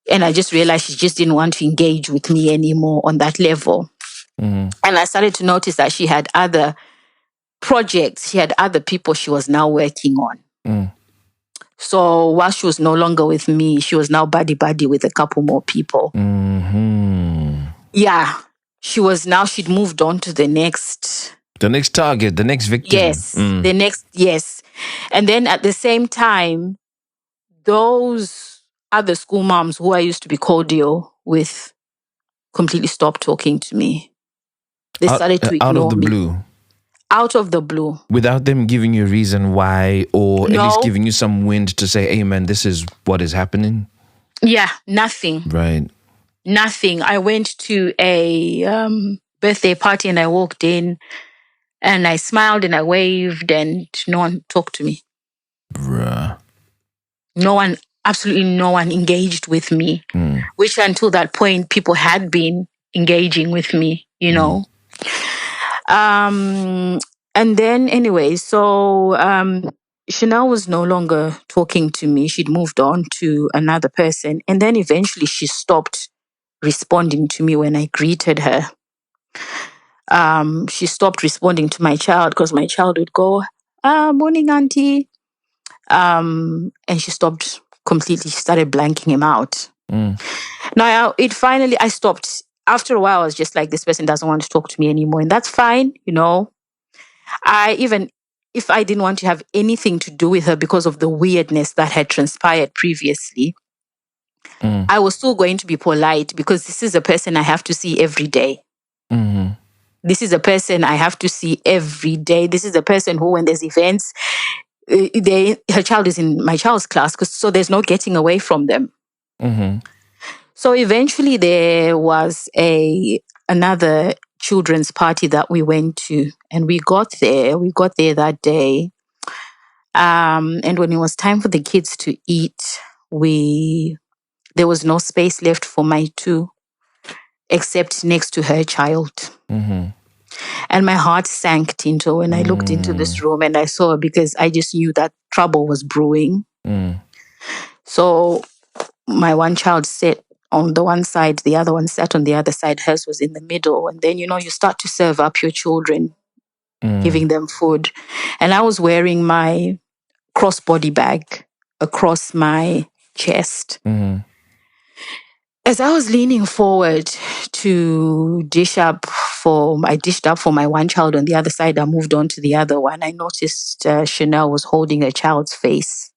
and I just realized she just didn't want to engage with me anymore on that level. And I started to notice that she had other projects, she had other people she was now working on. So while she was no longer with me, she was now buddy with a couple more people. Yeah. She'd moved on to the next target, the next victim. Yes. Yes. And then at the same time, those other school moms who I used to be cordial with completely stopped talking to me. They started to ignore me. Out of the blue. Out of the blue. Without them giving you a reason why, or at least giving you some wind to say, hey man, this is what is happening? Yeah, nothing. Right. Nothing. I went to a birthday party and I walked in and I smiled and I waved and no one talked to me. Bruh. Absolutely no one engaged with me, which until that point, people had been engaging with me, And then anyway, so Chanel was no longer talking to me. She'd moved on to another person. And then eventually she stopped responding to me when I greeted her. She stopped responding to my child because my child would go, morning, auntie. And she stopped completely. She started blanking him out. Now, I stopped. After a while, I was just like, this person doesn't want to talk to me anymore. And that's fine, if I didn't want to have anything to do with her because of the weirdness that had transpired previously, I was still going to be polite because this is a person I have to see every day. This is a person I have to see every day. This is a person who, when there's events, her child is in my child's class, so there's no getting away from them. So eventually there was another children's party that we went to, and we got there that day. And when it was time for the kids to eat, there was no space left for my two, except next to her child. And my heart sank, Tinto, when I looked into this room and I saw her, because I just knew that trouble was brewing. So my one child sat on the one side, the other one sat on the other side, hers was in the middle. And then, you start to serve up your children, giving them food. And I was wearing my crossbody bag across my chest. As I was leaning forward to dished up for my one child on the other side. I moved on to the other one. I noticed Chanel was holding her child's face.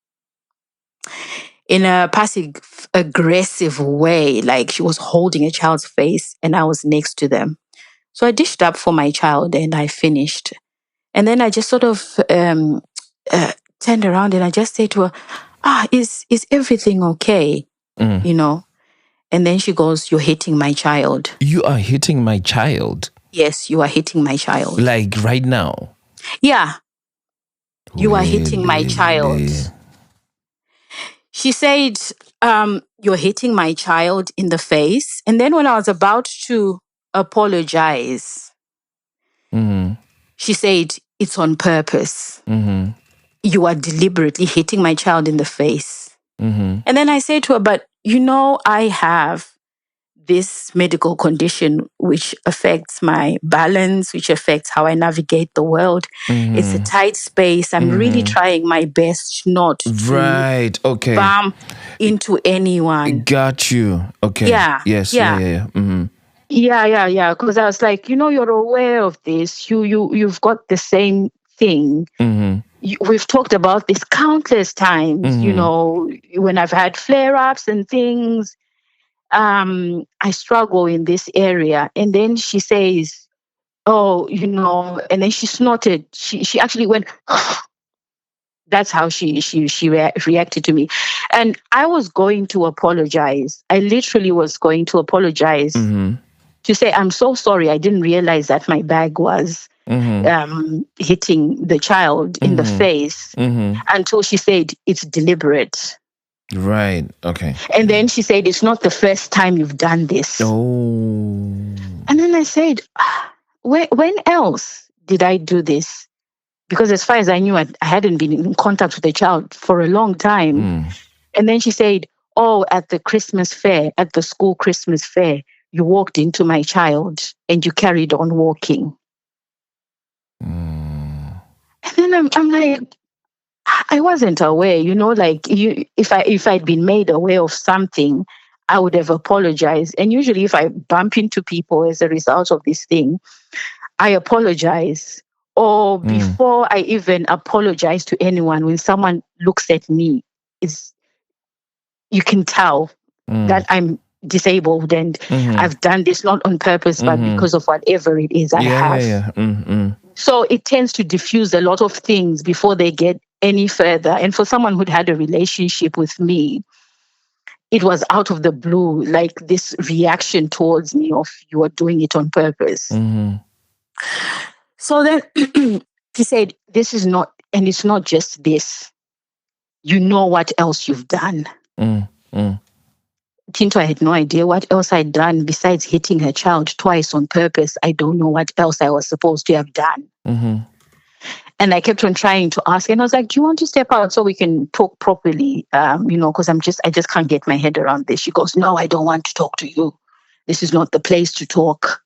in a passive aggressive way, like she was holding a child's face and I was next to them. So I dished up for my child and I finished. And then I just sort of turned around and I just said to her, is everything okay? You know? And then she goes, "You're hitting my child." You are hitting my child. Yes, you are hitting my child. Like right now. Yeah. You are hitting my Really? child. She said, "You're hitting my child in the face." And then when I was about to apologize, Mm-hmm. she said, "It's on purpose. Mm-hmm. You are deliberately hitting my child in the face." Mm-hmm. And then I said to her, "But I have this medical condition which affects my balance, which affects how I navigate the world. It's a tight space. I'm really trying my best not to Right. Okay. bump into anyone." Got you. Okay. Yeah, Yes. yeah. Yeah. Mm-hmm. Yeah. Because I was like, you're aware of this. You've got the same thing. Mm-hmm. We've talked about this countless times. When I've had flare-ups and things, I struggle in this area. And then she says, "Oh, and then she snorted. She actually went." That's how she reacted to me. And I was going to apologize. I literally was going to apologize to say, "I'm so sorry. I didn't realize that my bag was hitting the child in the face," until she said, "It's deliberate." Right. Okay. And then she said, "It's not the first time you've done this." Oh. And then I said, when else did I do this? Because as far as I knew, I hadn't been in contact with the child for a long time. And then she said, "Oh, at the Christmas fair, at the school Christmas fair, you walked into my child and you carried on walking." And then I'm like, I wasn't aware, like if I'd been made aware of something, I would have apologized. And usually if I bump into people as a result of this thing, I apologize. Or before I even apologize to anyone, when someone looks at me, you can tell that I'm disabled and I've done this not on purpose, but because of whatever it is I have. Yeah. So it tends to diffuse a lot of things before they get any further. And for someone who'd had a relationship with me, it was out of the blue, like this reaction towards me of, "You are doing it on purpose." So then she said, "This is not, and it's not just this. You know what else you've done." Tinto, I had no idea what else I'd done besides hitting her child twice on purpose. I don't know what else I was supposed to have done. And I kept on trying to ask, and I was like, "Do you want to step out so we can talk properly? Because I just can't get my head around this." She goes, "No, I don't want to talk to you. This is not the place to talk."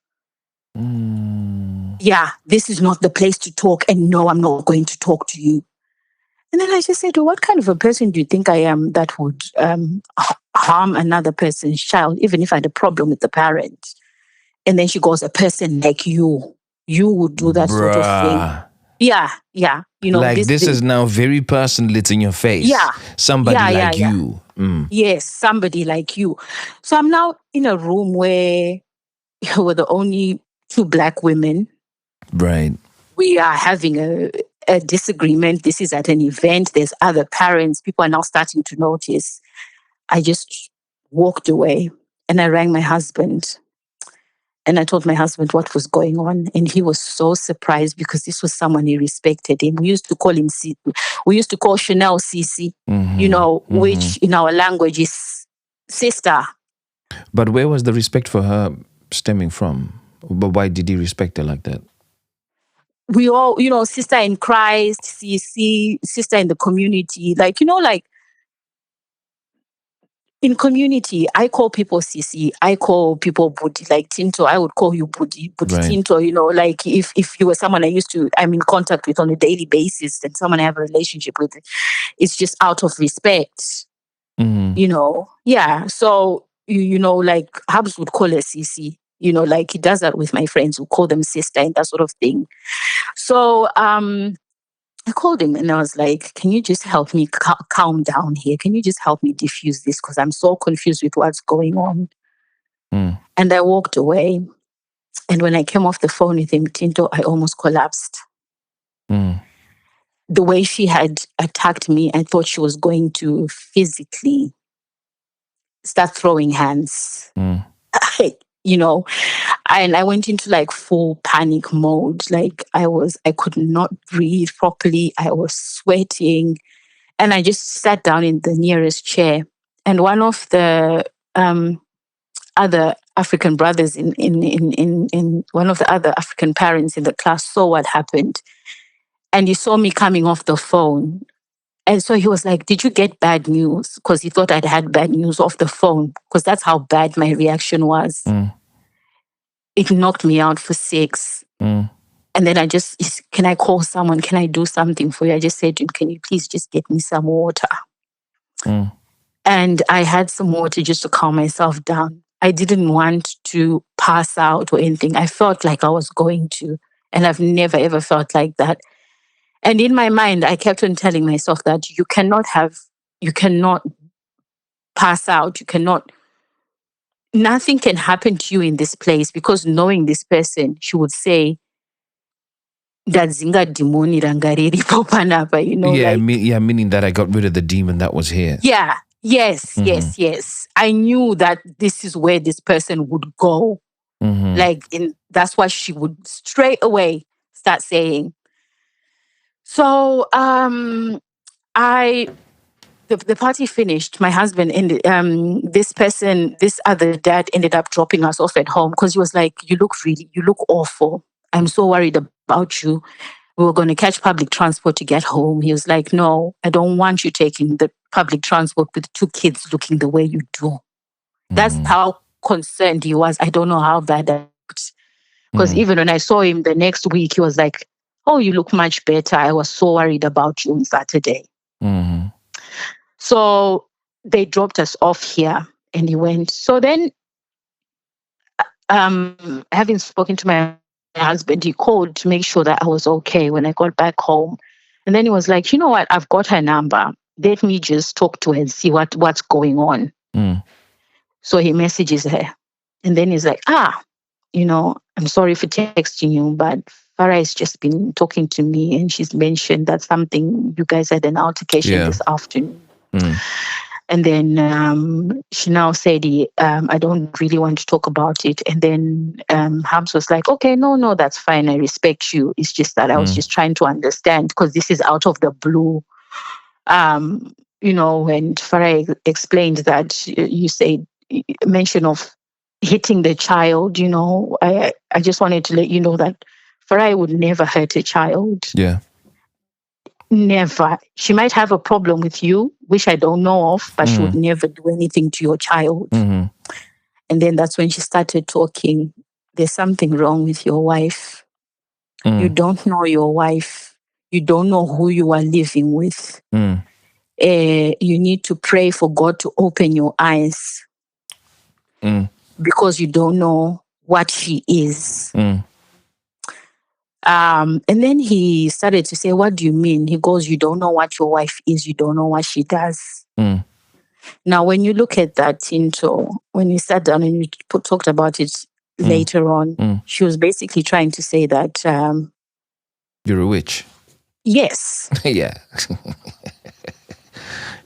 Yeah, "This is not the place to talk, and no, I'm not going to talk to you." And then I just said, "Well, what kind of a person do you think I am that would harm another person's child, even if I had a problem with the parent?" And then she goes, "A person like you would do that sort of thing." Yeah. Like this is now very personal. It's in your face. Yeah. Somebody like Yeah. you. Yes, somebody like you. So I'm now in a room where we're the only two Black women. Right. We are having a disagreement. This is at an event. There's other parents. People are now starting to notice. I just walked away and I rang my husband. And I told my husband what was going on. And he was so surprised because this was someone he respected him. We used to call him we used to call Chanel Cici, which in our language is sister. But where was the respect for her stemming from? But why did he respect her like that? We all, sister in Christ, Cici, sister in the community. Like, in community, I call people Cici, I call people Budi, like Tinto, I would call you Budi Right. Tinto, like if you were someone I'm in contact with on a daily basis and someone I have a relationship with, it's just out of respect, Yeah. So, like Habs would call her Cici, like he does that with my friends who call them sister and that sort of thing. So, I called him and I was like, can you just help me calm down here? Can you just help me diffuse this? Because I'm so confused with what's going on. Mm. And I walked away. And when I came off the phone with him, Tinto, I almost collapsed. Mm. The way she had attacked me, I thought she was going to physically start throwing hands. Mm. You know, and I went into like full panic mode. Like I could not breathe properly. I was sweating, and I just sat down in the nearest chair. And one of the other African brothers in one of the other African parents in the class saw what happened, and he saw me coming off the phone. And so he was like, "Did you get bad news?" Because he thought I'd had bad news off the phone, because that's how bad my reaction was. Mm. It knocked me out for 6. Mm. And then can I call someone? Can I do something for you? I just said to him, can you please just get me some water? Mm. And I had some water just to calm myself down. I didn't want to pass out or anything. I felt like I was going to, and I've never ever felt like that. And in my mind, I kept on telling myself that you cannot pass out. Nothing can happen to you in this place, because knowing this person, she would say, "Dadzinga demoni rangariri popanapa," Yeah, like, meaning that I got rid of the demon that was here. yeah, yes, yes. I knew that this is where this person would go. Mm-hmm. That's what she would straight away start saying. So the party finished. My husband ended, this other dad ended up dropping us off at home, because he was like, you look awful. I'm so worried about you. We were going to catch public transport to get home. He was like, no, I don't want you taking the public transport with 2 kids looking the way you do. That's how concerned he was. I don't know how bad that was. Because even when I saw him the next week, he was like, oh, you look much better. I was so worried about you on Saturday. Mm-hmm. So they dropped us off here and he went. So then, having spoken to my husband, he called to make sure that I was okay when I got back home. And then he was like, you know what? I've got her number. Let me just talk to her and see what's going on. So he messages her. And then he's like, I'm sorry for texting you, but Farah has just been talking to me and she's mentioned that something, you guys had an altercation this afternoon. And then she now said, I don't really want to talk about it. And then Hams was like, okay, no, that's fine. I respect you. It's just that I was just trying to understand, because this is out of the blue. When Farah explained that you said, mention of hitting the child, I just wanted to let you know that Farah would never hurt a child. Yeah. Never. She might have a problem with you, which I don't know of, but she would never do anything to your child. And then that's when she started talking. There's something wrong with your wife. You don't know your wife. You don't know who you are living with. You need to pray for God to open your eyes, because you don't know what she is. And then he started to say, what do you mean? He goes, you don't know what your wife is. You don't know what she does. Now, when you look at that, Tinto, when you sat down and you talked about it later on, she was basically trying to say that... you're a witch. Yes. Yeah.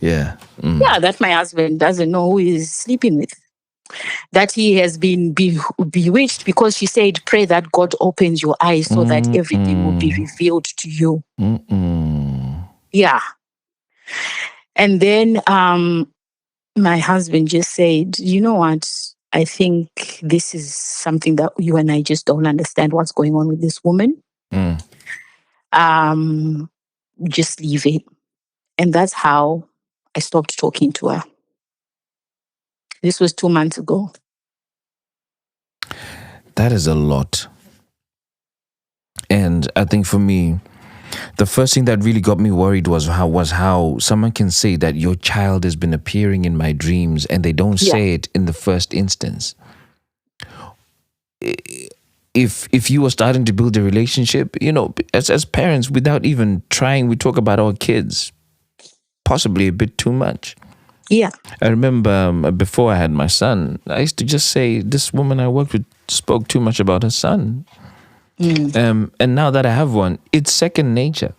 Yeah. Yeah, that my husband doesn't know who he's sleeping with. That he has been bewitched, because she said, pray that God opens your eyes so that everything will be revealed to you. Yeah. And then my husband just said, you know what? I think this is something that you and I just don't understand what's going on with this woman. Just leave it. And that's how I stopped talking to her. This was 2 months ago. That is a lot. And I think for me, the first thing that really got me worried was how someone can say that your child has been appearing in my dreams and they don't say it in the first instance. if you were starting to build a relationship, as parents, without even trying, we talk about our kids possibly a bit too much. Yeah. I remember before I had my son, I used to just say, this woman I worked with spoke too much about her son. And now that I have one, it's second nature.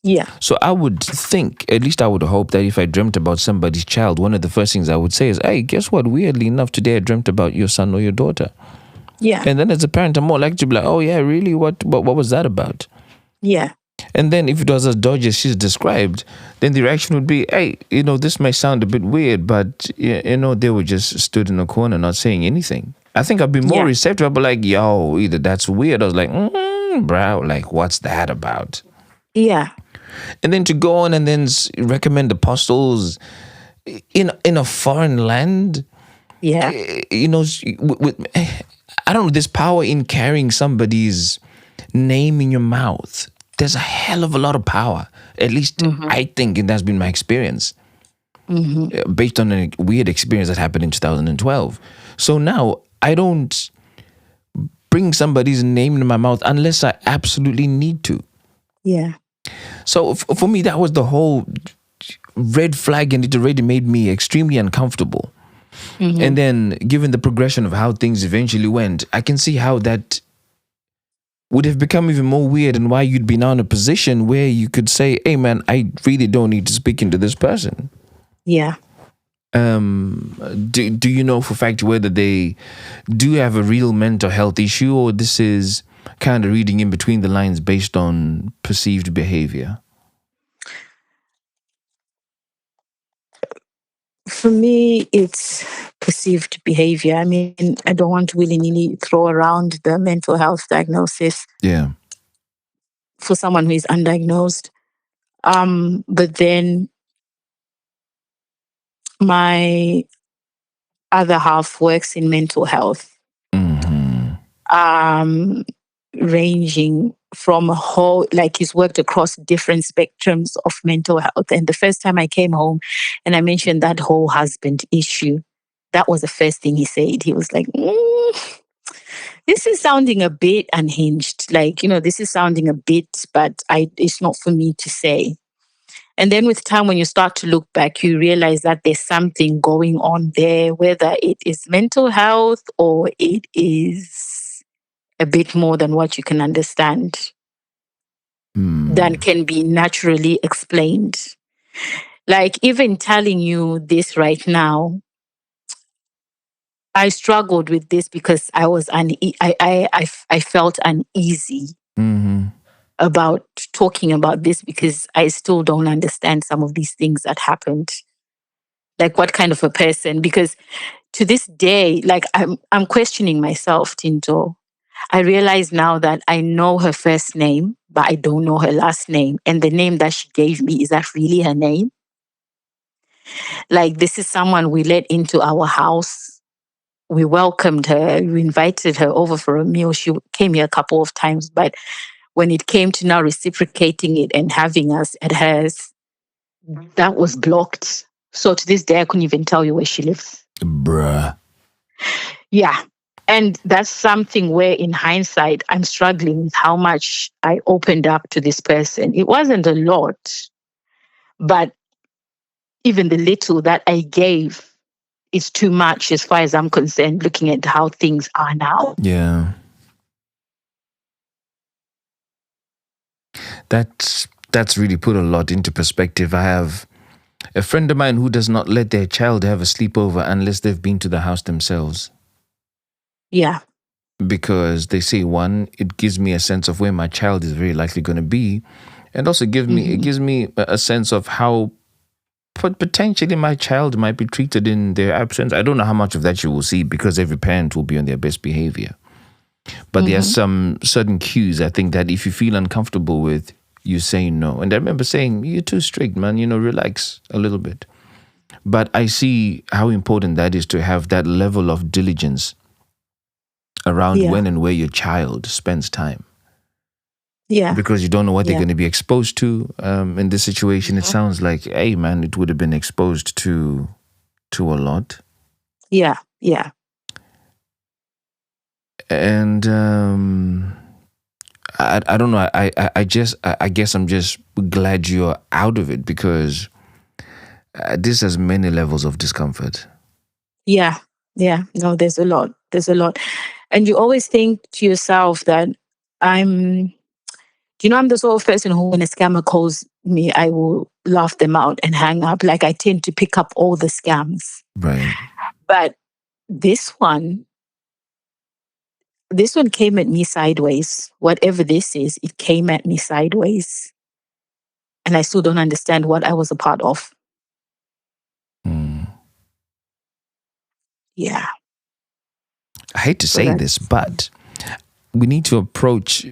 Yeah. So I would think, at least I would hope, that if I dreamt about somebody's child, one of the first things I would say is, hey, guess what? Weirdly enough, today I dreamt about your son or your daughter. Yeah. And then as a parent, I'm more likely to be like, oh yeah, really? What was that about? Yeah. And then if it was as dodgy as she's described, then the reaction would be, hey, this may sound a bit weird, but, they were just stood in a corner not saying anything. I think I'd be more receptive. I'd be like, yo, either that's weird. I was like, bro, like, what's that about? Yeah. And then to go on and then recommend apostles in a foreign land. Yeah. I don't know, there's power in carrying somebody's name in your mouth. There's a hell of a lot of power. At least I think, and that's been my experience. Based on a weird experience that happened in 2012. So now I don't bring somebody's name in my mouth unless I absolutely need to. Yeah. So for me, that was the whole red flag, and it already made me extremely uncomfortable. And then given the progression of how things eventually went, I can see how that would have become even more weird, and why you'd be now in a position where you could say, hey man, I really don't need to speak into this person. Yeah. Do you know for a fact whether they do have a real mental health issue, or this is kind of reading in between the lines based on perceived behavior? For me, it's perceived behavior. I mean, I don't want to willy-nilly throw around the mental health diagnosis Yeah. for someone who is undiagnosed. But then my other half works in mental health, ranging from a whole, like he's worked across different spectrums of mental health. And the first time I came home and I mentioned that whole husband issue, that was the first thing he said. He was like, this is sounding a bit unhinged. Like, this is sounding a bit, but it's not for me to say. And then with time, when you start to look back, you realize that there's something going on there, whether it is mental health or it is a bit more than what you can understand, than can be naturally explained. Like, even telling you this right now, I struggled with this because I was I felt uneasy about talking about this, because I still don't understand some of these things that happened. Like, what kind of a person? Because to this day, like, I'm questioning myself, Tinto. I realize now that I know her first name, but I don't know her last name. And the name that she gave me, is that really her name? Like, this is someone we let into our house. We welcomed her. We invited her over for a meal. She came here a couple of times, but when it came to now reciprocating it and having us at hers, that was blocked. So to this day, I couldn't even tell you where she lives. Bruh. Yeah. And that's something where, in hindsight, I'm struggling with how much I opened up to this person. It wasn't a lot, but even the little that I gave is too much as far as I'm concerned, looking at how things are now. Yeah. That's really put a lot into perspective. I have a friend of mine who does not let their child have a sleepover unless they've been to the house themselves. Yeah. Because they say, one, it gives me a sense of where my child is very likely going to be, and also it gives me a sense of how potentially my child might be treated in their absence. I don't know how much of that you will see, because every parent will be on their best behavior. But there are some certain cues, I think, that if you feel uncomfortable with, you say no. And I remember saying, you're too strict, man, relax a little bit. But I see how important that is, to have that level of diligence around when and where your child spends time. Yeah. Because you don't know what they're going to be exposed to. In this situation, it sounds like, hey, man, it would have been exposed to a lot. Yeah. Yeah. And I don't know. I guess I'm just glad you're out of it, because this has many levels of discomfort. Yeah. Yeah. No, there's a lot. There's a lot. And you always think to yourself that I'm, I'm the sort of person who, when a scammer calls me, I will laugh them out and hang up. Like, I tend to pick up all the scams. Right. But this one came at me sideways. Whatever this is, it came at me sideways. And I still don't understand what I was a part of. Mm. Yeah. I hate to So say that's- this, but we need to approach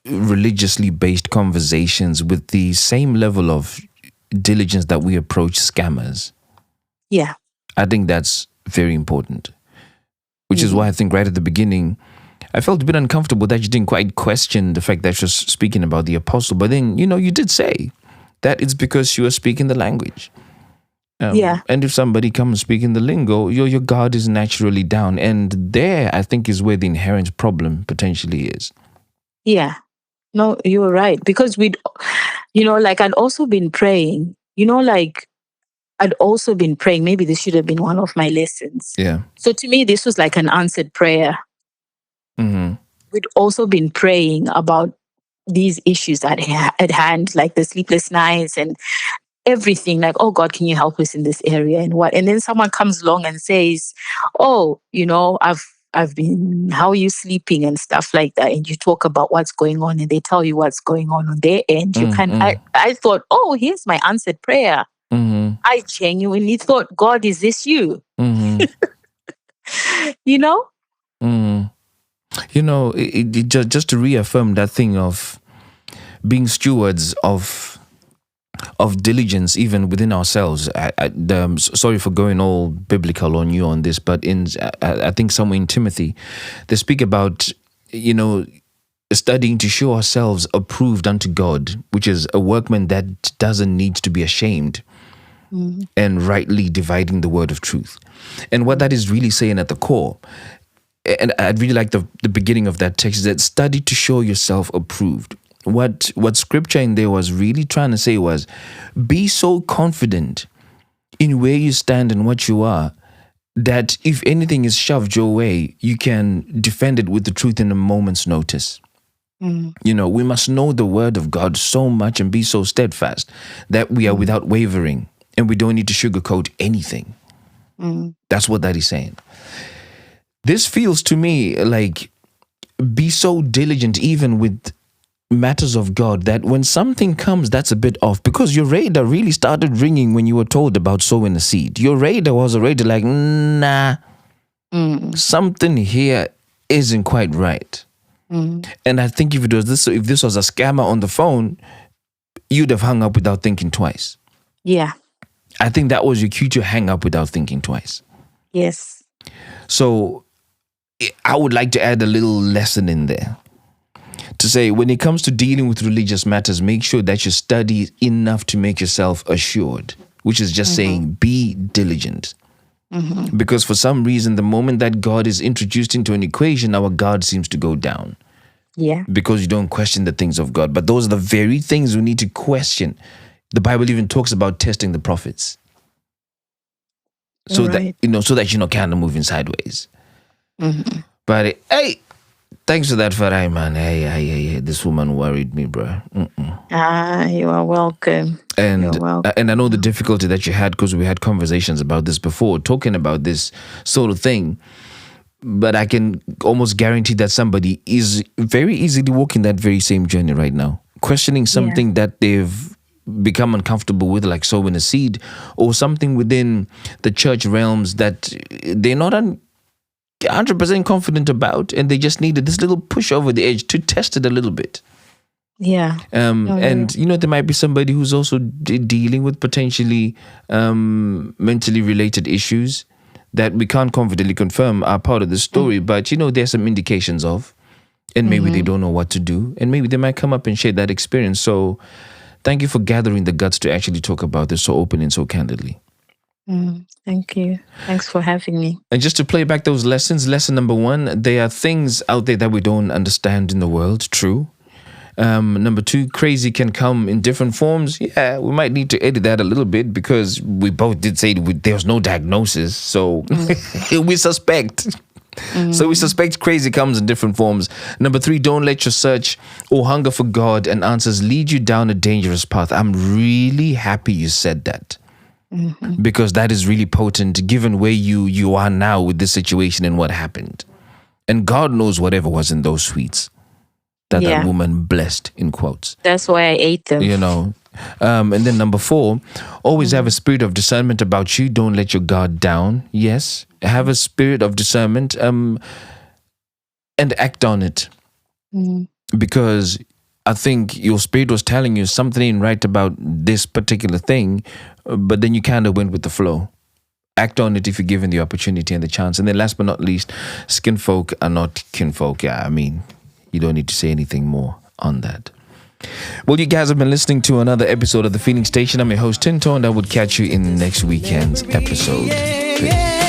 religiously based conversations with the same level of diligence that we approach scammers. Yeah. I think that's very important, which is why I think right at the beginning, I felt a bit uncomfortable that you didn't quite question the fact that you're speaking about the apostle. But then, you did say that it's because you are speaking the language. Yeah. And if somebody comes speaking the lingo, your guard is naturally down. And there, I think, is where the inherent problem potentially is. Yeah. No, you were right. Because like I'd also been praying, maybe this should have been one of my lessons. Yeah. So to me, this was like an answered prayer. Mm-hmm. We'd also been praying about these issues at hand, like the sleepless nights and everything. Like, oh God, can you help us in this area and what? And then someone comes along and says, oh, I've been, how are you sleeping and stuff like that. And you talk about what's going on and they tell you what's going on their end. I thought, oh, here's my answered prayer. Mm-hmm. I genuinely thought, God, is this you? Mm-hmm. Mm. Just to reaffirm that thing of being stewards of diligence, even within ourselves. Sorry for going all biblical on you on this, but I think somewhere in Timothy, they speak about, studying to show ourselves approved unto God, which is a workman that doesn't need to be ashamed, and rightly dividing the word of truth. And what that is really saying at the core, and I'd really like the beginning of that text, is that study to show yourself approved. What scripture in there was really trying to say was, be so confident in where you stand and what you are, that if anything is shoved your way, you can defend it with the truth in a moment's notice. We must know the word of God so much and be so steadfast that we are without wavering, and we don't need to sugarcoat anything. That's what that is saying. This feels to me like, be so diligent even with matters of God, that when something comes that's a bit off, because your radar really started ringing when you were told about sowing a seed. Your radar was already like, nah, something here isn't quite right. And I think if this was a scammer on the phone, you'd have hung up without thinking twice. Yeah. I think that was your cue to hang up without thinking twice. Yes. So I would like to add a little lesson in there to say, when it comes to dealing with religious matters, make sure that you study enough to make yourself assured, which is just saying, be diligent. Because for some reason, the moment that God is introduced into an equation, our guard seems to go down. Yeah. Because you don't question the things of God. But those are the very things we need to question. The Bible even talks about testing the prophets. So Right. that you're not kind of moving sideways. But hey, thanks for that, Farai, man. Hey, this woman worried me, bro. You are welcome. And You're welcome. and I know the difficulty that you had, because we had conversations about this before, talking about this sort of thing. But I can almost guarantee that somebody is very easily walking that very same journey right now, questioning something that they've become uncomfortable with, like sowing a seed, or something within the church realms that they're not 100% confident about, and they just needed this little push over the edge to test it a little bit. Yeah. And there might be somebody who's also dealing with potentially mentally related issues that we can't confidently confirm are part of the story, but there's some indications of, and maybe they don't know what to do, and maybe they might come up and share that experience. So thank you for gathering the guts to actually talk about this so open and so candidly. Thank you. Thanks for having me. And just to play back those lessons, lesson number 1, there are things out there that we don't understand in the world. True. Number 2, crazy can come in different forms. Yeah, we might need to edit that a little bit because we both did say there's no diagnosis. So we suspect. So we suspect crazy comes in different forms. Number 3, don't let your search or hunger for God and answers lead you down a dangerous path. I'm really happy you said that. Because that is really potent given where you are now with this situation and what happened. And God knows whatever was in those sweets that woman blessed, in quotes. That's why I ate them. You know. And then number 4, always have a spirit of discernment about you. Don't let your guard down. Yes. Have a spirit of discernment and act on it. Because I think your spirit was telling you something ain't right about this particular thing, but then you kind of went with the flow. Act on it if you're given the opportunity and the chance. And then last but not least, skin folk are not kinfolk. Yeah, I mean, you don't need to say anything more on that. Well, you guys have been listening to another episode of The Feeling Station. I'm your host, Tinto, and I would catch you in next weekend's episode. Peace.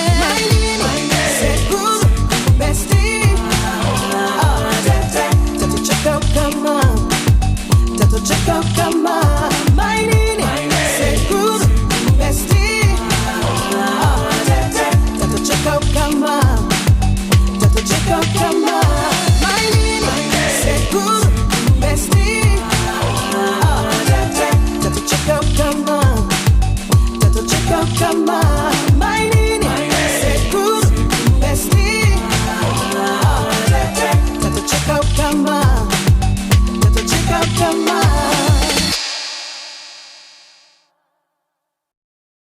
Come on.